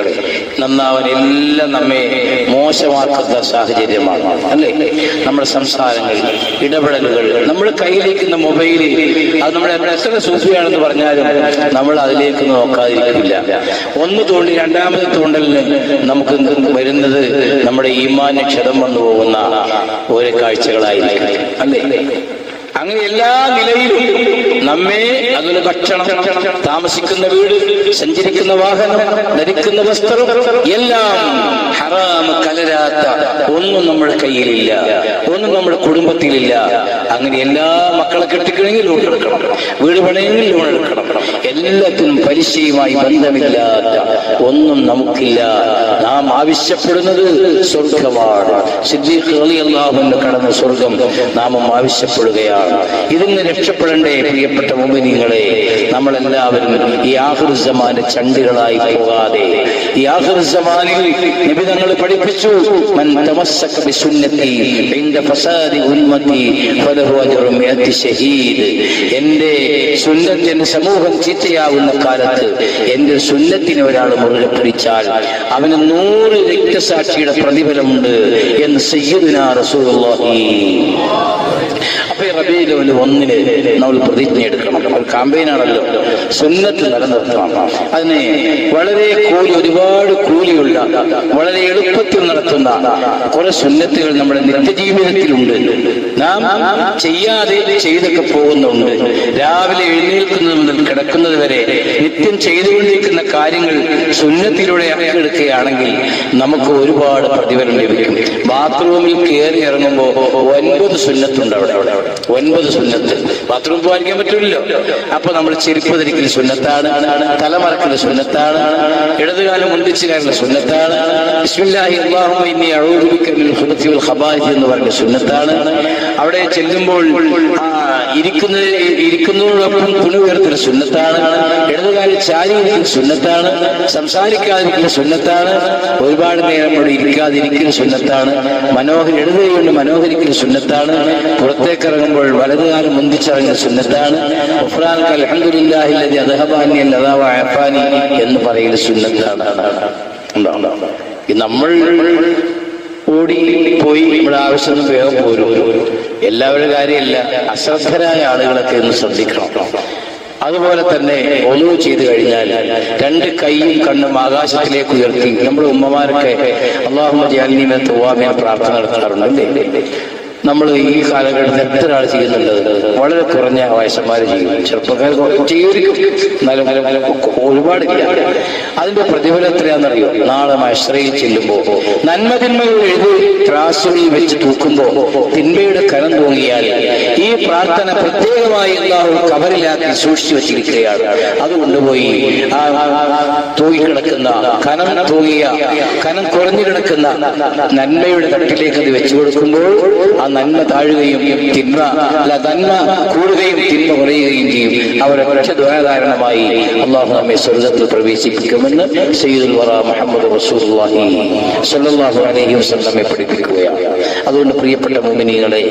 നന്നാവാൻ എല്ലാം നമ്മെ മോശമാക്കുന്ന സാഹചര്യമാണ്, അല്ലേ? നമ്മുടെ സംസാരങ്ങൾ, ഇടപെടലുകൾ, നമ്മുടെ കയ്യിലേക്കുന്ന മൊബൈല്, അത് നമ്മുടെ എത്ര സൂഫിയാണെന്ന് പറഞ്ഞാലും നമ്മൾ അതിലേക്ക് നോക്കാതിരിക്കില്ല. ഒന്ന് തോണ്ടി രണ്ടാമത് തോണ്ടലിന് നമുക്ക് വരുന്നത് നമ്മുടെ ഈമാന് ക്ഷതം വന്നു പോകുന്ന ഓരോ കാഴ്ചകളായിരിക്കും, അല്ലേ? അങ്ങനെ എല്ലാ നിലയിലും നമ്മെ, അതുപോലെ ഭക്ഷണം, താമസിക്കുന്ന വീട്, സഞ്ചരിക്കുന്ന വാഹനം, ധരിക്കുന്ന വസ്ത്രം, എല്ലാം ഹറാമ് കലരാത്ത ഒന്നും നമ്മുടെ കയ്യിലില്ല, ഒന്നും നമ്മുടെ കുടുംബത്തിലില്ല. അങ്ങനെ എല്ലാ മക്കളെ കെട്ടിക്കണമെങ്കിൽ ലോൺ എടുക്കണം, വീട് പണിയെങ്കിൽ ലോൺ എടുക്കണം. എല്ലാത്തിനും പലിശയുമായി ബന്ധമില്ലാത്ത ഒന്നും നമുക്കില്ല. നാം ആവശ്യപ്പെടുന്നത് സ്വർഗമാണ്. സിദ്ദീഖ് റളിയല്ലാഹു അൻഹു കടന്ന സ്വർഗം നാമും ആവശ്യപ്പെടുകയാണ്. ഇതിന് രക്ഷപ്പെടണ്ടേ പ്രിയപ്പെട്ട മുഅ്മിനീങ്ങളെ? നമ്മളെല്ലാവരും ഈ ആഖിർ സമാന്റെ ചണ്ടികളായി പോകാതെ, ഈ ആഖിർ സമാനിൽ നബി തങ്ങൾ പഠിപ്പിച്ചു, മൻ തമസ്സക ബിസുന്നതി ഇൻദ ഫസാദി ഉമ്മതി ഫലഹു അജ്റു മിഅത്തി ഷഹീദ്. എന്റെ സുന്നത്തിന് സമൂഹം ചീത്തയാവുന്ന കാലത്ത് എന്റെ സുന്നത്തിനെ ഒരാൾ മുറുകെ പിടിച്ചാൽ അവന് 100 രക്തസാക്ഷിയുടെ പ്രതിഫലമുണ്ട് എന്ന് സയ്യിദുനാ റസൂലുള്ളാഹി. റബീഉൽ 1 നമ്മൾ പ്രതിജ്ഞ എടുക്കണം. ഒരു ക്യാമ്പയിനാണല്ലോ, സുന്നത്ത് നിലനിർത്തണം. അതിന് വളരെ ഒരുപാട് കൂലിയുള്ള, വളരെ എളുപ്പത്തിൽ നടത്തുന്ന കുറെ സുന്നത്തുകൾ നമ്മുടെ നിത്യജീവിതത്തിലുണ്ട്. നാം ചെയ്യാതെ ചെയ്തൊക്കെ പോകുന്നുണ്ട്. രാവിലെ എഴുന്നേൽക്കുന്നത് മുതൽ കിടക്കുന്നത് വരെ നിത്യം ചെയ്തുകൊണ്ടിരിക്കുന്ന കാര്യങ്ങൾ സുന്നത്തിലൂടെ എടുക്കുകയാണെങ്കിൽ നമുക്ക് ഒരുപാട് പ്രതിഫലം ലഭിക്കും. ബാത്റൂമിൽ കയറി ഇറങ്ങുമ്പോൾ 9 സുന്നത്തുണ്ട്. അവിടെ 9 സുന്നത്ത്. ബാത്റൂം പോകാൻ പറ്റില്ലല്ലോ. അപ്പൊ നമ്മൾ ചെരുപ്പ് ധരിക്കൽ സുന്നത്താണ്, തലമറക്കൽ സുന്നത്താണ്, ഇടതുകാലം മുന്തിച്ചു കയറുന്ന സുന്നത്താണ്, ബിസ്മില്ലാഹി അല്ലാഹുമ്മ ഇന്നി അഊദു ബിക മിനൽ ഖുബൂസി വൽ ഖബായിസ് എന്ന് പറഞ്ഞ സുന്നത്താണ്. അവിടെ ചെല്ലുമ്പോൾ ഇരിക്കുന്നതോടൊപ്പം തുണി ഉയർത്തുന്ന സുന്നത്താണ്, ഇടതുകാലിൽ ചാരി ഇരിക്കുന്ന സുന്നത്താണ്, സംസാരിക്കാതിരിക്കുന്ന സുന്നത്താണ്, ഒരുപാട് നേരം അവിടെ ഇരിക്കാതിരിക്കുന്ന സുന്നത്താണ്, ഇടത് കൈ കൊണ്ട് മനോഹരിക്കുന്ന സുന്നത്താണ്, പുറത്തേക്ക് ഇറങ്ങുമ്പോൾ വലതുകാലം മുന്തിച്ചിറങ്ങുന്ന സുന്നത്താണ്, അൽഹംദുലില്ലാഹി അല്ലദീ അദ്ഹബ അന്നി അൽ-അദാ വ അഅഫാനി എന്ന് പറയുന്ന സുന്നത്താണ്. നമ്മൾ ഓടി പോയി ഇവിടെ ആവശ്യം വേഗം പോരും. എല്ലാവരുടെ കാര്യമല്ല, അശ്രദ്ധരായ ആളുകളൊക്കെ ഒന്ന് ശ്രദ്ധിക്കണം. അതുപോലെ തന്നെ ഒളു ചെയ്തു കഴിഞ്ഞാൽ 2 കൈയും കണ്ണും ആകാശത്തിലേക്ക് ഉയർത്തി നമ്മുടെ ഉമ്മമാരൊക്കെ അല്ലാഹുമ്മ ജഅൽനി മിനൽ തവ്വാബീൻ പ്രാർത്ഥന നടത്താറുണ്ട്. നമ്മൾ ഈ കാലഘട്ടത്തിൽ എത്ര ആൾ ചെയ്യുന്നുള്ളത്? വളരെ കുറഞ്ഞ വയസ്സന്മാർ ചെയ്യും, ചെറുപ്പക്കാർ ചെയ്യും, എന്നാലും ഒരുപാടില്ല. അതിന്റെ പ്രതിഫലം എത്രയാണെന്നറിയോ? നാളെ മഹ്ശറിൽ ചെല്ലുമ്പോൾ നന്മതിന്മകൾ എഴുതി ത്രാസുകളിൽ വെച്ച് തൂക്കുമ്പോൾ തിന്മയുടെ കനം തൂങ്ങിയാൽ ഈ പ്രാർത്ഥന പ്രത്യേകമായി അല്ലാഹു കബറിലാക്കി സൂക്ഷിച്ചു വെച്ചിരിക്കുകയാണ്. അത് കൊണ്ടുപോയി ആ തൂങ്ങിക്കിടക്കുന്ന കനം കുറഞ്ഞു കിടക്കുന്ന നന്മയുടെ തട്ടിലേക്ക് അത് വെച്ചു കൊടുക്കുമ്പോൾ ആ നന്മ താഴുകയും നന്മ കൂടുകയും തിന്മ കുറയുകയും ചെയ്യും. അവരെ ദുആധാരണമായി അല്ലാഹു നമ്മെ സ്വർഗ്ഗത്തിൽ പ്രവേശിപ്പിക്കുമെന്ന് സയ്യിദുൽ വറ മുഹമ്മദ് റസൂലുള്ളാഹി സ്വല്ലല്ലാഹു അലൈഹി വസല്ലമയെ പഠിപ്പിക്കുകയാണ്. അതുകൊണ്ട് പ്രിയപ്പെട്ട മുഅ്മിനീങ്ങളെ,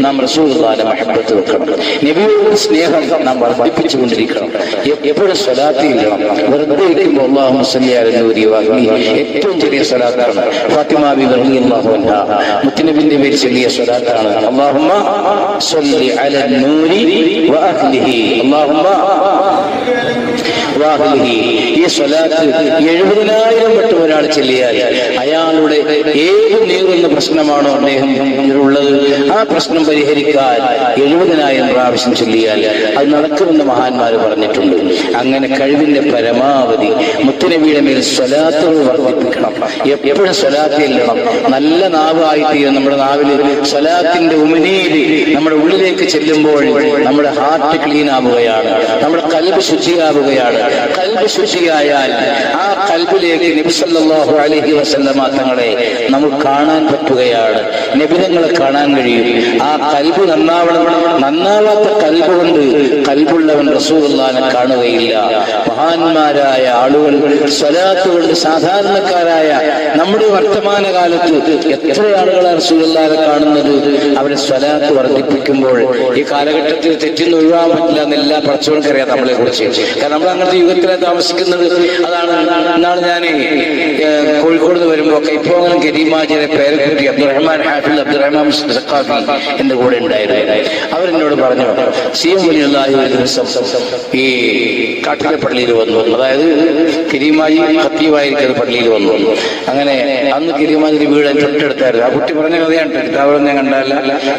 നാം റസൂലുള്ളാഹിന്റെ മഹബ്ബത്ത് വെക്കണം. നബിയുടെ സ്നേഹം നാം വർദ്ധിപ്പിച്ചുകൊണ്ടിരിക്കണം. എപ്പോഴും സ്വലാത്ത് ഇല്ലണം. വെറുതെ ഇരിക്കുമ്പോൾ അല്ലാഹുമ്മ സ്വല്ലി അലാ നൂരി വഅഹ്ലി ഏറ്റവും ചെറിയ സ്വലാത്താണ്. ഫാത്തിമ ബിബി റളിയല്ലാഹു അൻഹാ മുത്തുനബിയുടെ പേരിൽ ചൊല്ലിയ സ്വലാത്താണ്. അല്ലാഹുമ്മ സ്വല്ലി അലാ നൂരി വഅഹ്ലിഹി. അല്ലാഹുമ്മ ഈ സ്വലാത്ത് 70,000 വട്ടം ഒരാൾ ചൊല്ലിയാൽ അയാളുടെ ഏത് നീറുന്ന പ്രശ്നമാണോ അദ്ദേഹം ഉള്ളത് ആ പ്രശ്നം പരിഹരിക്കാൻ 70,000 പ്രാവശ്യം ചൊല്ലിയാൽ അത് നടക്കുമെന്ന് മഹാന്മാർ പറഞ്ഞിട്ടുണ്ട്. അങ്ങനെ കഴിവിന്റെ പരമാവധി മുത്തുനബിയുടെ മേൽ സ്വലാത്തുകൾ വർദ്ധിപ്പിക്കണം. എപ്പോഴും സ്വലാത്ത് ചെല്ലണം. നല്ല നാവായിട്ട് നമ്മുടെ നാവില് സ്വലാത്തിന്റെ ഉമിനീര് നമ്മുടെ ഉള്ളിലേക്ക് ചെല്ലുമ്പോൾ നമ്മുടെ ഹാർട്ട് ക്ലീൻ ആവുകയാണ്, നമ്മുടെ കൽബ് ശുദ്ധിയാവുകയാണ്. കൽബ് ശുദ്ധിയായാൽ ആ കൽബിലേക്ക് നബി സല്ലല്ലാഹു അലൈഹി വസല്ലമ തങ്ങളെ നമുക്ക് കാണാൻ പറ്റുകയാണ്, നബിതങ്ങളെ കാണാൻ കഴിയും. ആ കൽബ് നന്നാവാത്ത കൽബ് കൊണ്ട് കൽബുള്ളവൻ റസൂലുള്ളാഹിനെ കാണുകയില്ല. മഹാന്മാരായ ആളുകൾ സ്വലാത്ത് കൊണ്ട് സാധാരണക്കാരായ നമ്മുടെ വർത്തമാനകാലത്ത് എത്ര ആളുകളാണ് റസൂലുള്ളാഹിനെ കാണുന്നത്? അവരെ സ്വലാത്ത് വർദ്ധിപ്പിക്കുമ്പോൾ ഈ കാലഘട്ടത്തിൽ തെറ്റിന്ന് ഒഴിവാൻ പറ്റില്ല എന്നെല്ലാ പഠിച്ചവർക്കറിയാം നമ്മളെ കുറിച്ച്. കാരണം നമ്മൾ അങ്ങനത്തെ യുഗത്തിലാണ് താമസിക്കുന്നത്. അതാണ് ഇന്നാണ് ഞാൻ കോഴിക്കോട് നിന്ന് വരുമ്പോ ഇപ്പോ അങ്ങനെ കരീമാജിയുടെ പേരക്കുട്ടി അബ്ദുറഹ്മാൻ ഹാഫിൽ അബ്ദുറഹ്മാൻ സഖാഫി എന്റെ കൂടെ ഉണ്ടായിരുന്നു. അവരെന്നോട് പറഞ്ഞു, സിഎം വലിയുള്ളാഹി ഒരു ദിവസം ഈ കാട്ടിലെ പള്ളിയിൽ വന്നു. അതായത് കരീമാജി ഖത്തീബായിരിക്കുന്ന പള്ളിയിൽ വന്നു. അങ്ങനെ അന്ന് കരീമാജിന്റെ വീട് തൊട്ടടുത്തായിരുന്നു. ആ കുട്ടി പറഞ്ഞ കഥയാണ്, അവിടെ ഞാൻ കണ്ടല്ല,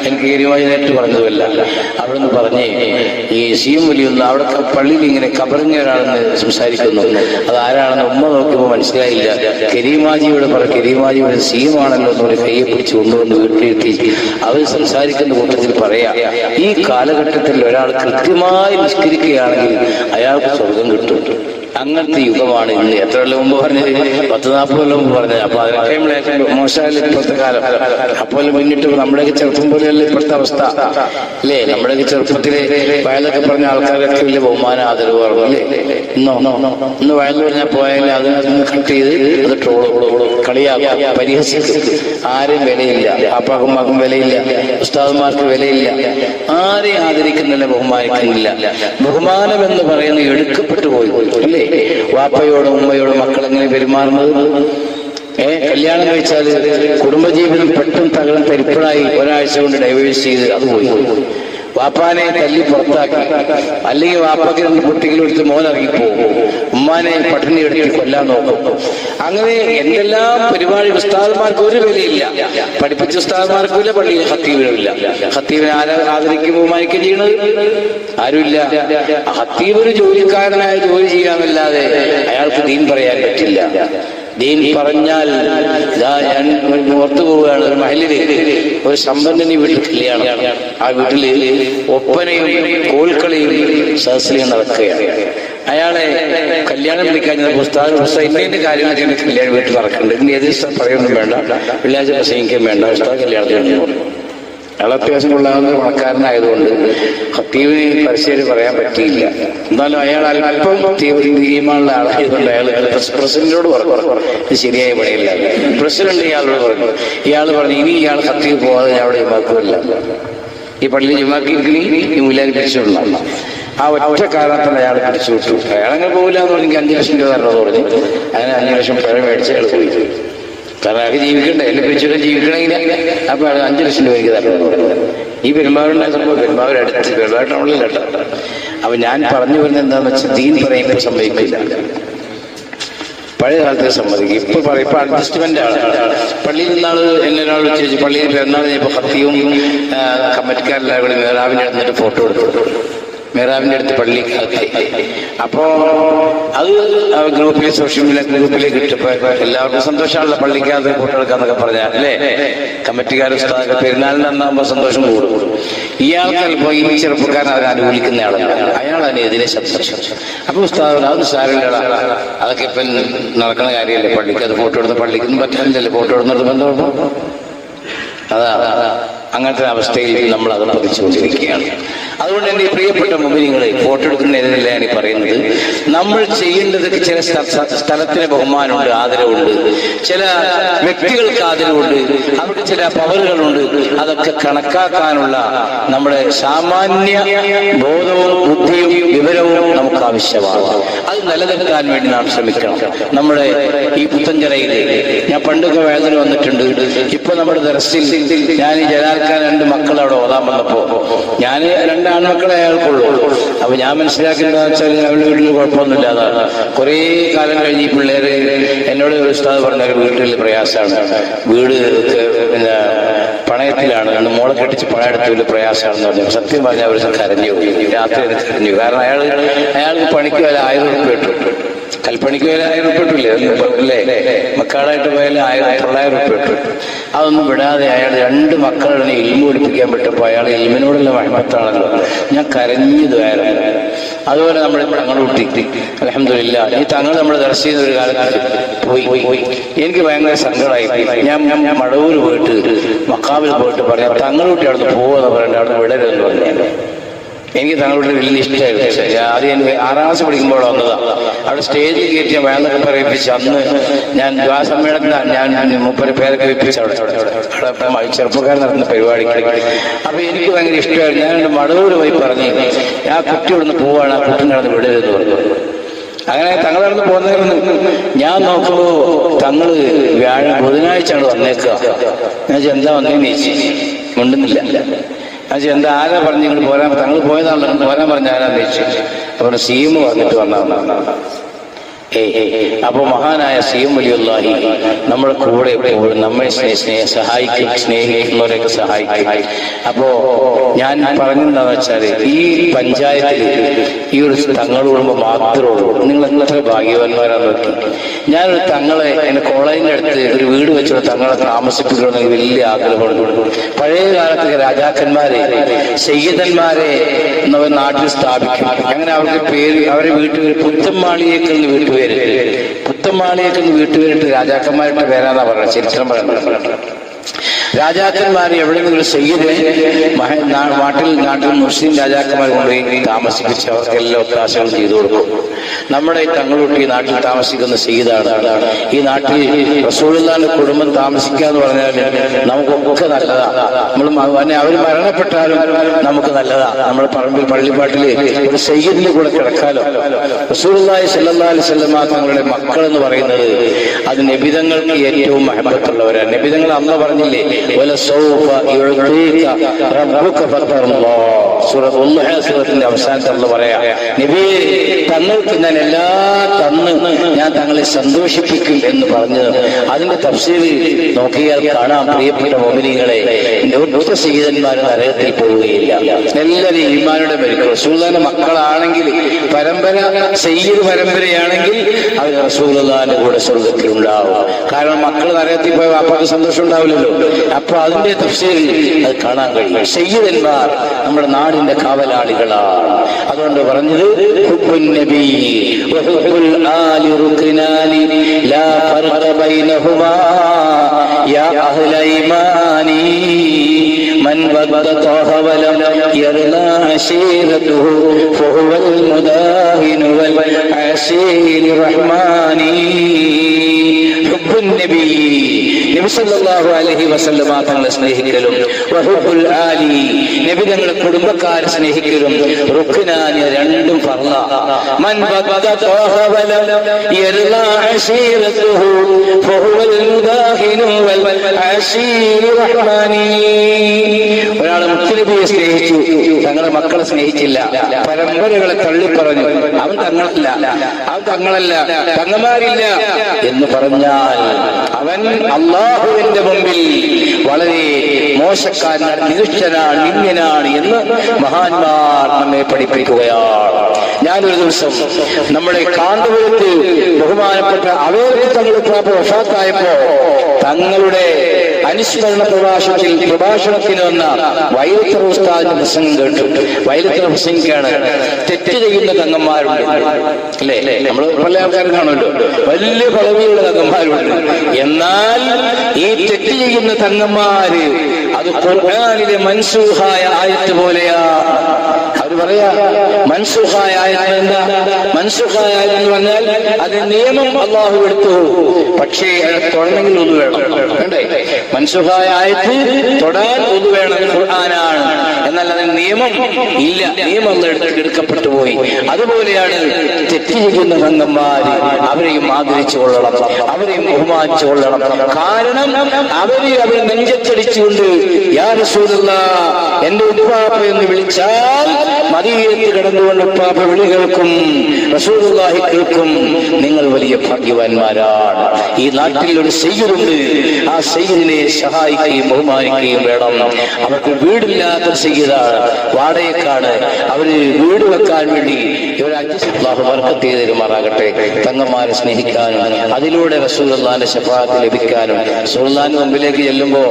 എനിക്ക് കരീമാജി നേരിട്ട് പറഞ്ഞതുമല്ല. അവിടെ നിന്ന് പറഞ്ഞ് ഈ സിഎം വലിയുള്ള അവിടെ പള്ളിയിൽ ഇങ്ങനെ കബറിഞ്ഞ ഒരാളെന്ന് സംസാരിക്കുന്നു. അത് ആരാണെന്ന് ഉമ്മ നോക്കിയപ്പോൾ മനസ്സിലായില്ല. കരീമാജിയോട് കരീമാജിയുടെ സിഎമാണല്ലോ എന്ന് പറഞ്ഞ് കയ്യെ പിടിച്ച് കൊണ്ടുവന്ന് വീട്ടിലെത്തി അവർ സംസാരിക്കുന്ന കൂട്ടത്തിൽ പറയാ, ഈ കാലഘട്ടത്തിൽ ഒരാൾ കൃത്യമായി നിഷ്കരിക്കുകയാണെങ്കിൽ അയാൾക്ക് സ്വർഗം കിട്ടും. അങ്ങനത്തെ യുഗമാണ് ഇന്ന്. എത്ര കൊല്ലം മുമ്പ് പറഞ്ഞത്? 10-40 കൊല്ലം മുമ്പ് പറഞ്ഞത്. അപ്പൊ അതിനൊക്കെ മോശമല്ല ഇപ്പോഴത്തെ കാലം. അപ്പോൾ മുന്നിട്ട് നമ്മുടെയൊക്കെ ചെറുപ്പം പോലെയല്ല ഇപ്പോഴത്തെ അവസ്ഥ അല്ലേ? നമ്മുടെയൊക്കെ ചെറുപ്പത്തിലെ വയലൊക്കെ പറഞ്ഞ ആൾക്കാരൊക്കെ വലിയ ബഹുമാന ആദരവ് പറഞ്ഞു അല്ലേ? ഇന്ന് വയൽ പറഞ്ഞാൽ പോയാൽ അതിനകത്ത് കട്ട് ചെയ്ത് അത് ട്രോള് കളിയാക്കും, പരിഹസിക്കും. ആരും വിലയില്ല, അപ്പാക്കുമാക്കും വിലയില്ല, ഉസ്താദുമാർക്ക് വിലയില്ല, ആരെയും ആദരിക്കുന്നില്ല, ബഹുമാനിക്കുന്നില്ല. ബഹുമാനം എന്ന് പറയുന്നത് എടുക്കപ്പെട്ടു പോയി അല്ലേ? വാപ്പയോടും ഉമ്മയോടും മക്കൾ എങ്ങനെ പെരുമാറുന്നത്? കല്യാണം കഴിച്ചാൽ കുടുംബജീവിതം പെട്ടെന്ന് തകർന്ന് തരിപ്പണായി ഒരാഴ്ച കൊണ്ട് ഡൈവേഴ്സ് ചെയ്ത് അത് പോയി. വാപ്പാനെ തല്ലി പുറത്താക്കി, അല്ലെങ്കിൽ വാപ്പാക്ക് 2 കുട്ടികളും എടുത്ത് മോനിറങ്ങിപ്പോകും, ഉമ്മാനെ പട്ടിണി എടുത്ത് കൊല്ലാൻ നോക്കും. അങ്ങനെ എന്തെല്ലാം പരിപാടി. ഉസ്താദന്മാർക്ക് ഒരു വിലയില്ല, പഠിപ്പിച്ച ഉസ്താദന്മാർക്കും ഇല്ല, പള്ളിയിൽ ഖത്തീബിനുമില്ല. ഖത്തീബിനെ ആദരിക്കും ബഹുമാനിക്കുകയും ചെയ്യണത് ആരുമില്ല. ഖത്തീബ് ഒരു ജോലിക്കാരനായ ജോലി ചെയ്യാന്നല്ലാതെ അയാൾക്ക് ദീൻ പറയാൻ പറ്റില്ല. ദീൻ പറഞ്ഞാൽ ഞാൻ പുറത്തു പോവുകയാണ്. ഒരു മഹലില് ഒരു സമ്പന്നനി വീട്ടിൽ കല്യാണം. ആ വീട്ടില് ഒപ്പനയും കോൽക്കളിയും സദസ്സിലും നടക്കുകയാണ്. അയാളെ കല്യാണം വിളിക്കാൻ ഉസ്താദ് ഇന്നേന്റെ കാര്യങ്ങളൊക്കെ കല്യാണം വീട്ടിൽ നടക്കുന്നുണ്ട്. ഇനി ഏത് പറയൊന്നും വേണ്ട, വെള്ളിയാഴ്ച പ്രസംഗിക്കുകയും വേണ്ട, ഉസ്താദ് കല്യാണത്തിന് അയാൾ അത്യാവശ്യം കൊള്ളാവുന്ന പണക്കാരനായതുകൊണ്ട് ഖത്തീബിന് പരസ്യം പറയാൻ പറ്റിയില്ല. എന്നാലും അയാൾ അല്പം തീരുമാനമുള്ള ആളായതുകൊണ്ട് അയാൾ പ്രസിഡന്റിനോട് പറഞ്ഞു ഇത് ശരിയായ പണിയില്ല. പ്രസിഡന്റ് ഇയാളോട് പറഞ്ഞു. ഇയാൾ പറഞ്ഞു ഇനി ഇയാൾ ഖത്തീബ് പോകാതെ ഞാൻ അവിടെ ജുമാക്കുമില്ല, ഈ പള്ളിയിൽ ജുമാക്കിങ്കിൽ ഈ മുല്ലാരി പിടിച്ചിട്ടുള്ള ആ ഒറ്റ കാരണത്തിന് അയാൾ പിടിച്ചു വിട്ടു. അയാളങ്ങനെ പോകില്ല എന്ന് പറഞ്ഞെങ്കിൽ 5 ലക്ഷം രൂപ തരണമെന്ന് പറഞ്ഞു. അങ്ങനെ 5 ലക്ഷം പിഴ മേടിച്ച് അയാൾ പോയി. കാരണം അയാൾക്ക് ജീവിക്കണ്ടേ, എന്നെ പിടിച്ചിട്ട് ജീവിക്കണമെങ്കിൽ അപ്പൊ 5 ലക്ഷം രൂപ എനിക്ക് തരണമെന്ന് പറഞ്ഞു. ഈ പെരുമാറുണ്ടായ സംഭവം പെരുമാറ് ടൗണിലല്ല. അപ്പൊ ഞാൻ പറഞ്ഞു വരുന്നത് എന്താണെന്ന് വെച്ചാൽ ദീൻ പറയുമ്പോൾ സംഭവിക്കില്ല. പഴയ കാലത്ത് സമ്മതിക്കും. ഇപ്പൊ അഡ്ജസ്റ്റ്മെന്റ് ആണ്. പള്ളിയിൽ നിന്നാൾ എന്നൊരാൾ ചോദിച്ചു, പള്ളിയിൽ പെരുന്നാൾ ഇപ്പൊ ഖത്തീബും കമ്മിറ്റിക്കാരെല്ലാം കൂടി മേറാവിന്റെ അടുത്തിട്ട് ഫോട്ടോ എടുത്തു. മേറാവിന്റെ അടുത്ത് പള്ളിക്കകത്ത്. അപ്പോ അത് ഗ്രൂപ്പിലെ സോഷ്യൽ മീഡിയ ഗ്രൂപ്പിലേക്ക് ഇട്ടപ്പോ എല്ലാവർക്കും സന്തോഷമാണല്ലോ, പള്ളിക്കകത്ത് ഫോട്ടോ എടുക്കാന്നൊക്കെ പറഞ്ഞാൽ അല്ലേ. കമ്മിറ്റിക്കാർ ഉസ്താദൊക്കെ പെരുന്നാളിന് അന്നാകുമ്പോൾ സന്തോഷം കൂടും. ഇയാൾക്ക് ചിലപ്പോ ഈ ചെറുപ്പക്കാരൻ അതിനെ അനുകൂലിക്കുന്ന ആളല്ല, അയാൾ അതിനെതിരെ ശബ്ദിച്ചു. അപ്പൊ ഉസ്താദ് അത് സാരമില്ല, അതൊക്കെ ഇപ്പം നടക്കുന്ന കാര്യമല്ലേ, പള്ളിക്കകത്ത് ഫോട്ടോ എടുത്ത പള്ളിക്കൊന്നും പറ്റാനില്ലല്ലോ, ഫോട്ടോ എടുക്കുന്നത് ബന്ധമുണ്ടോ? അതാ അങ്ങനത്തെ അവസ്ഥയിൽ നമ്മൾ അത് പതിച്ചുകൊണ്ടിരിക്കുകയാണ്. അതുകൊണ്ട് എന്റെ പ്രിയപ്പെട്ട മുഅ്മിനീങ്ങളെ, ഫോട്ടോ എടുക്കുന്നതിനല്ല ഞാൻ പറയുന്നത്. നമ്മൾ ചെയ്യേണ്ടത് ചില സ്ഥലത്തിന് ബഹുമാനമുണ്ട്, ആദരവുണ്ട്, ചില വ്യക്തികൾക്ക് ആദരവുണ്ട്, അവർക്ക് ചില പവറുകളുണ്ട്. അതൊക്കെ കണക്കാക്കാനുള്ള നമ്മുടെ സാമാന്യ ബോധവും ബുദ്ധിയും വിവരവും നമുക്ക് ആവശ്യമാണ്. അത് നിലനിർത്താൻ വേണ്ടി നാം ശ്രമിക്കണം. നമ്മുടെ ഈ പുത്തഞ്ചിറയിൽ ഞാൻ പണ്ടൊക്കെ വേദന വന്നിട്ടുണ്ട്. ഇപ്പൊ നമ്മുടെ ദർസിൽ ഞാൻ ഈ ജലാൽക്കാൻ 2 മക്കൾ അവിടെ ഓതാൻ വന്നപ്പോ ഞാൻ 2 ആൺമക്കളെ അയാൾക്കുള്ളൂ. അപ്പൊ ഞാൻ മനസ്സിലാക്കേണ്ടതെന്ന് വെച്ചാൽ അവരുടെ വീട്ടിൽ കുഴപ്പമൊന്നുമില്ല. അതാണ് കുറെ കാലം കഴിഞ്ഞ് ഈ പിള്ളേര് എന്നോട് ഒരു ഉസ്താദ് പറഞ്ഞ വീട്ടിൽ പ്രയാസമാണ്, വീട് പിന്നെ പണയത്തിലാണ്, മോളെ കെട്ടിച്ച് പണം എടുത്ത് വലിയ പ്രയാസമാണെന്ന് പറഞ്ഞു. സത്യം പറഞ്ഞാൽ അവർ കരഞ്ഞു, രാത്രി കരഞ്ഞു. കാരണം അയാൾക്ക് പണിക്ക് വില 1000 രൂപ കിട്ടും, കൽപ്പണിക്ക് വില 1000 രൂപ കിട്ടില്ലേ അല്ലേ, മക്കാടായിട്ട് പോയാൽ 900 രൂപ കിട്ടും. അതൊന്നും വിടാതെ അയാൾ 2 മക്കളുടെ ഇൽമു പഠിപ്പിക്കാൻ പറ്റപ്പോൾ അയാൾ ഇൽമിനോടുള്ള മഹബത്താണല്ലോ. ഞാൻ കരഞ്ഞതുമായിരുന്നു. അതുപോലെ നമ്മുടെ തങ്ങളുട്ടി അൽഹംദുലില്ലാ, ഈ തങ്ങൾ നമ്മൾ ദർശനം ചെയ്ത ഒരു കാലത്ത് പോയി. എനിക്ക് ഭയങ്കര സങ്കടമായി. ഞാൻ മടവൂർ പോയിട്ട് മക്കാവിൽ പോയിട്ട് പറയാം, തങ്ങളുട്ടി അവിടെ പോവെന്ന് പറയണ്ട, അവിടെ വിടരുതെന്ന് പറഞ്ഞു. എനിക്ക് തങ്ങളുടെ വലിയ ഇഷ്ടമായിരുന്നു. ആദ്യം എനിക്ക് 6ാം ക്ലാസ് പഠിക്കുമ്പോൾ വന്നതാ. അവിടെ സ്റ്റേജിൽ കയറ്റിയ വേളൊക്കെ പറയിപ്പിച്ച് അന്ന് ഞാൻ സമ്മേളനത്തിൽ ഞാൻ 30 പേരൊക്കെ വെപ്പിച്ച് അവിടെ ചെറുപ്പക്കാരൻ നടന്ന പരിപാടി. അപ്പൊ എനിക്ക് ഭയങ്കര ഇഷ്ടമായിരുന്നു. ഞാൻ മടവൂർ പോയി പറഞ്ഞു, ആ കുട്ടി ഇവിടുന്ന് പോവാണ്, ആ കുട്ടി നടന്ന് വിടരുതെന്ന് പറഞ്ഞു. അങ്ങനെ തങ്ങൾ നടന്ന് പോകുന്നതായിരുന്നു. ഞാൻ നോക്കുമ്പോ തങ്ങള് ബുധനാഴ്ച ആണ് വന്നേക്കുക. ഞാൻ എന്താ വന്നേന്ന് ചോദിച്ചു, മിണ്ടുന്നില്ല. എന്താ ആരാ പറഞ്ഞു നിങ്ങൾ പോരാൻ, തങ്ങൾ പോയതാണല്ലോ പോരാൻ പറഞ്ഞ ആരാന്ന് ചോദിച്ചു. അപ്പോൾ സീമ് വന്നിട്ട് വന്നതാണ്. അപ്പൊ മഹാനായ സീം വലിയുള്ളാഹി നമ്മുടെ കൂടെ എപ്പോഴും നമ്മെ സഹായിക്കും, സ്നേഹിക്കുന്നവരെയൊക്കെ സഹായിക്കും. അപ്പോ ഞാൻ പറഞ്ഞെന്താന്ന് വെച്ചാല് ഈ പഞ്ചായത്തിൽ ഈ ഒരു തങ്ങൾ കുടുംബം മാത്രമേ ഉള്ളൂ. നിങ്ങൾ എത്ര ഭാഗ്യവാന്മാരാന്ന് നോക്കി. ഞാനൊരു തങ്ങളെ എന്റെ കോളേജിന്റെ അടുത്ത് ഒരു വീട് വെച്ചുള്ള തങ്ങളെ താമസിപ്പിക്കണമെന്ന് വലിയ ആഗ്രഹമുണ്ട്. പഴയ കാലത്ത് രാജാക്കന്മാരെ സയ്യിദന്മാരെ നാട്ടിൽ സ്ഥാപിക്കും. അങ്ങനെ അവരുടെ പേര് അവരെ വീട്ടുപേര് പുത്തമ്മാളിയേക്കെന്ന് വീട്ടുപേര്, പുത്തമ്മാളിയേക്കെന്ന് വീട്ടുപേരിട്ട് രാജാക്കന്മാരുടെ പേരാന്നാ പറയുന്നത്, ചരിത്രം പറയുന്നത്. രാജാക്കന്മാർ എവിടെയെങ്കിലും ഒരു സയ്യിദിനെ നാട്ടിൽ മുസ്ലിം രാജാക്കന്മാർ കൊണ്ടുപോയി താമസിപ്പിച്ച് അവർക്കെല്ലാം ഒത്താശകൾ ചെയ്തു കൊടുക്കും. നമ്മുടെ ഈ തങ്ങളുട്ടി നാട്ടിൽ താമസിക്കുന്ന സയ്യിദാണ്. ഈ നാട്ടിൽ റസൂലുള്ളാഹിന്റെ കുടുംബം താമസിക്കുക എന്ന് പറഞ്ഞാൽ നമുക്കൊക്കെ നല്ലതാണ്. അവർ മരണപ്പെട്ടാലും നമുക്ക് നല്ലതാണ്. നമ്മുടെ പറമ്പിൽ പള്ളിപ്പാട്ടില് ഒരു സയ്യിദിന്റെ കൂടെ കിടക്കാലോ. റസൂലുള്ളാഹി സ്വല്ലല്ലാഹു അലൈഹി വസല്ലം തങ്ങളുടെ മക്കൾ എന്ന് പറയുന്നത് അത് നബിതങ്ങൾക്ക് ഏറ്റവും മഹബത്തുള്ളവരാണ്. നബിതങ്ങൾ അന്ന് പറഞ്ഞില്ലേ, വലസൗഫ യുഅ്തീക റബ്ബുക ഫതർളാ. സൂറത്തിന്റെ അവസാനത്തിൽ അല്ലാഹു പറയാ, നബിയേ തങ്ങൾക്ക് ഞാൻ എല്ലാം തന്ന് ഞാൻ തങ്ങളെ സന്തോഷിപ്പിക്കും എന്ന് പറഞ്ഞത്. അതിന്റെ തഫ്സീർ നോക്കിയാൽ കാണാം പ്രിയപ്പെട്ട മുഅ്മിനീങ്ങളെ, ഒറ്റ സയ്യിദന്മാർ നരകത്തിൽ പോവുകയില്ല. എല്ലാവരും ഈമാനോടെ മരിക്കും. റസൂലുള്ളാഹിന്റെ മക്കളാണെങ്കിൽ പരമ്പര സയ്യിദ് പരമ്പരയാണെങ്കിൽ അവർ റസൂലുള്ളാഹിന്റെ കൂടെ സ്വർഗത്തിലുണ്ടാവും. കാരണം മക്കൾ നരകത്തിൽ പോയ വാപ്പാക്ക് സന്തോഷം ഉണ്ടാവില്ലല്ലോ. അപ്പൊ അതിന്റെ തഫ്സീറിൽ അത് കാണാൻ കഴിയും. സയ്യിദന്മാർ നമ്മുടെ നാടിന്റെ കാവലാളികളാണ്. അതുകൊണ്ട് പറഞ്ഞത് ഹുബ്ബുൻ നബി വഹുബ്ബുൽ ആലി റുക്നാനി ലാ ഫർഖ ബൈനഹുമാ യാ അഹ്ല ഈമാനി മൻ വദ്ദ ത്വാഹ വലം യർലാ അശീറതുഹു ഫഹുവൽ മുദാഹിനു വൽ അശീർ റഹ്മാനി. ഹുബ്ബുൻ നബി നബി സല്ലല്ലാഹു അലൈഹി വസല്ലമ തങ്ങളെ സ്നേഹിക്കലും വഹുബ്ബുൽ ആലി നബി തങ്ങളുടെ കുടുംബക്കാരെ സ്നേഹിക്കലും റുക്നാനി രണ്ടും ഫർള. മൻ വദ്ദ ത്വാഹ വലം യർലാ അശീറതുഹു ഫഹുവൽ മുദാഹിനു വൽ അശീർ റഹ്മാനി. ഒരാൾ മുത്തുനബിയെ സ്നേഹിച്ചു, തങ്ങളുടെ മക്കളെ സ്നേഹിച്ചില്ല, പരമ്പരകളെ തള്ളിപ്പറഞ്ഞു, അവൻ തങ്ങളല്ല, അവൻ തങ്ങളല്ല, തങ്ങന്മാരില്ല എന്ന് പറഞ്ഞാൽ അവൻ അള്ളാഹുവിന്റെ മുമ്പിൽ വളരെ മോശക്കാരനാണ്, നിരുഷ്ടനാണ്, നിന്ദ്യനാണ് എന്ന് മഹാന്മാർ നമ്മെ പഠിപ്പിക്കുകയാണ്. ഞാനൊരു ദിവസം നമ്മുടെ കാന്തപുരത്ത് ബഹുമാനപ്പെട്ട അവർക്ക് തങ്ങൾ വഫാത്തായപ്പോ തങ്ങളുടെ അനുസ്മരണ പ്രഭാഷണത്തിന് വന്ന വൈലത്തറ ഉസ്താദിന്റെ പ്രസംഗം കേട്ടു. വൈലത്തറ പ്രസംഗിക്കാണ് തെറ്റ് ചെയ്യുന്ന തങ്ങന്മാരുണ്ട് അല്ലേ, നമ്മൾ പല ആൾക്കാരും കാണുമല്ലോ, വലിയ പദവിയുള്ള തങ്ങന്മാരുണ്ട്. എന്നാൽ ഈ തെറ്റ് ചെയ്യുന്ന തങ്ങന്മാര് അത് ഖുർആനിലെ മൻസൂഖായ ആയത്ത് പോലെയാ. അവര് പറയാ മൻസൂഖായ ആയത്ത് എന്താ? മൻസൂഖായ ആയത്ത് എന്ന് പറഞ്ഞാൽ അത് നിയമം അള്ളാഹു എടുത്തു, പക്ഷേ തൊഴണമെങ്കിൽ ഒന്നു വേണം, വേണ്ടേ? മൻസൂഖായ ആയത്ത് തൊടാൻ ഒന്നു വേണം, ഖുർആനാണ്. എന്നാൽ അതിന് നിയമം ഇല്ല, നിയമം എടുക്കപ്പെട്ടു പോയി. അതുപോലെയാണ് തെറ്റ് ചെയ്യുന്ന തങ്ങന്മാര്. അവരെയും ആദരിച്ചു കൊള്ളണം, അവരെയും ബഹുമാനിച്ചു കൊള്ളണം. കാരണം അവർ നെഞ്ചത്തടിച്ചുകൊണ്ട് യാ റസൂലല്ലാഹ് എന്റെ ഉപ്പാപ്പ എന്ന് വിളിച്ചാൽ മദീനയിൽ കിടന്നുകൊണ്ട് ഉപ്പാപ്പ വിളി കേൾക്കും, റസൂലുള്ളാഹി കേൾക്കും. നിങ്ങൾ വലിയ ഭാഗ്യവാന്മാരാണ്. ഈ നാട്ടിൽ ഒരു സയ്യിദുണ്ട്, ആ സയ്യിദിനെ സഹായിക്കുകയും ബഹുമാനിക്കുകയും വേണം. അവർക്ക് വീടില്ലാത്ത സയ്യിദാണ്, വാടകയ്ക്കാണ്. അവര് വീട് വെക്കാൻ വേണ്ടി അല്ലാഹു ബർക്കത്ത് ചെയ്ത് തരുമാറാകട്ടെ. തങ്ങന്മാരെ സ്നേഹിക്കാനും അതിലൂടെ റസൂലുള്ളാഹിന്റെ ശഫാഅത്ത് ലഭിക്കാനും. റസൂലുള്ളാഹിന്റെ മുമ്പിലേക്ക് ചെല്ലുമ്പോ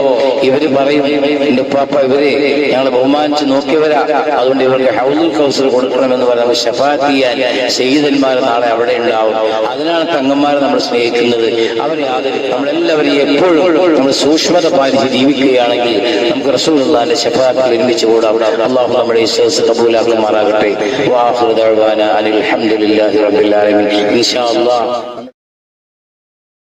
ഇവര് പറയും, എന്റെ ഉപ്പാപ്പ ഇവരെ ഞങ്ങൾ ബഹുമാനിച്ച് നോക്കിയവരാ, അതുകൊണ്ട് ഇവർക്ക് ഹൗദുൽ കൗസർ കൊടുക്കണമെന്ന് പറഞ്ഞാൽ ശഫാഅത്ത് ചെയ്യാൻ സയ്യിദന്മാർ നാളെ അവിടെ ഉണ്ടാവും. അതിനാണ് തങ്ങന്മാരെ നമ്മൾ സ്നേഹിക്കുന്നത്. അവരെ നമ്മളെല്ലാവരെയും എപ്പോഴും നമ്മൾ സൂക്ഷ്മത പാലിച്ച് ജീവിക്കുകയാണെങ്കിൽ നമുക്ക് റസൂലുള്ളാഹിന്റെ ശഫാഅത്തിൽ ഒരുമിച്ച് കൂടാം. അല്ലാഹു നമ്മുടെ ഈ സദസ്സ് കബൂലാക്കുമാറാകട്ടെ. വആഖിറു ദഅ്വാനാ അനിൽ ഹംദുലില്ലാഹി റബ്ബിൽ ആലമീൻ. ഇൻഷാ അല്ലാഹ്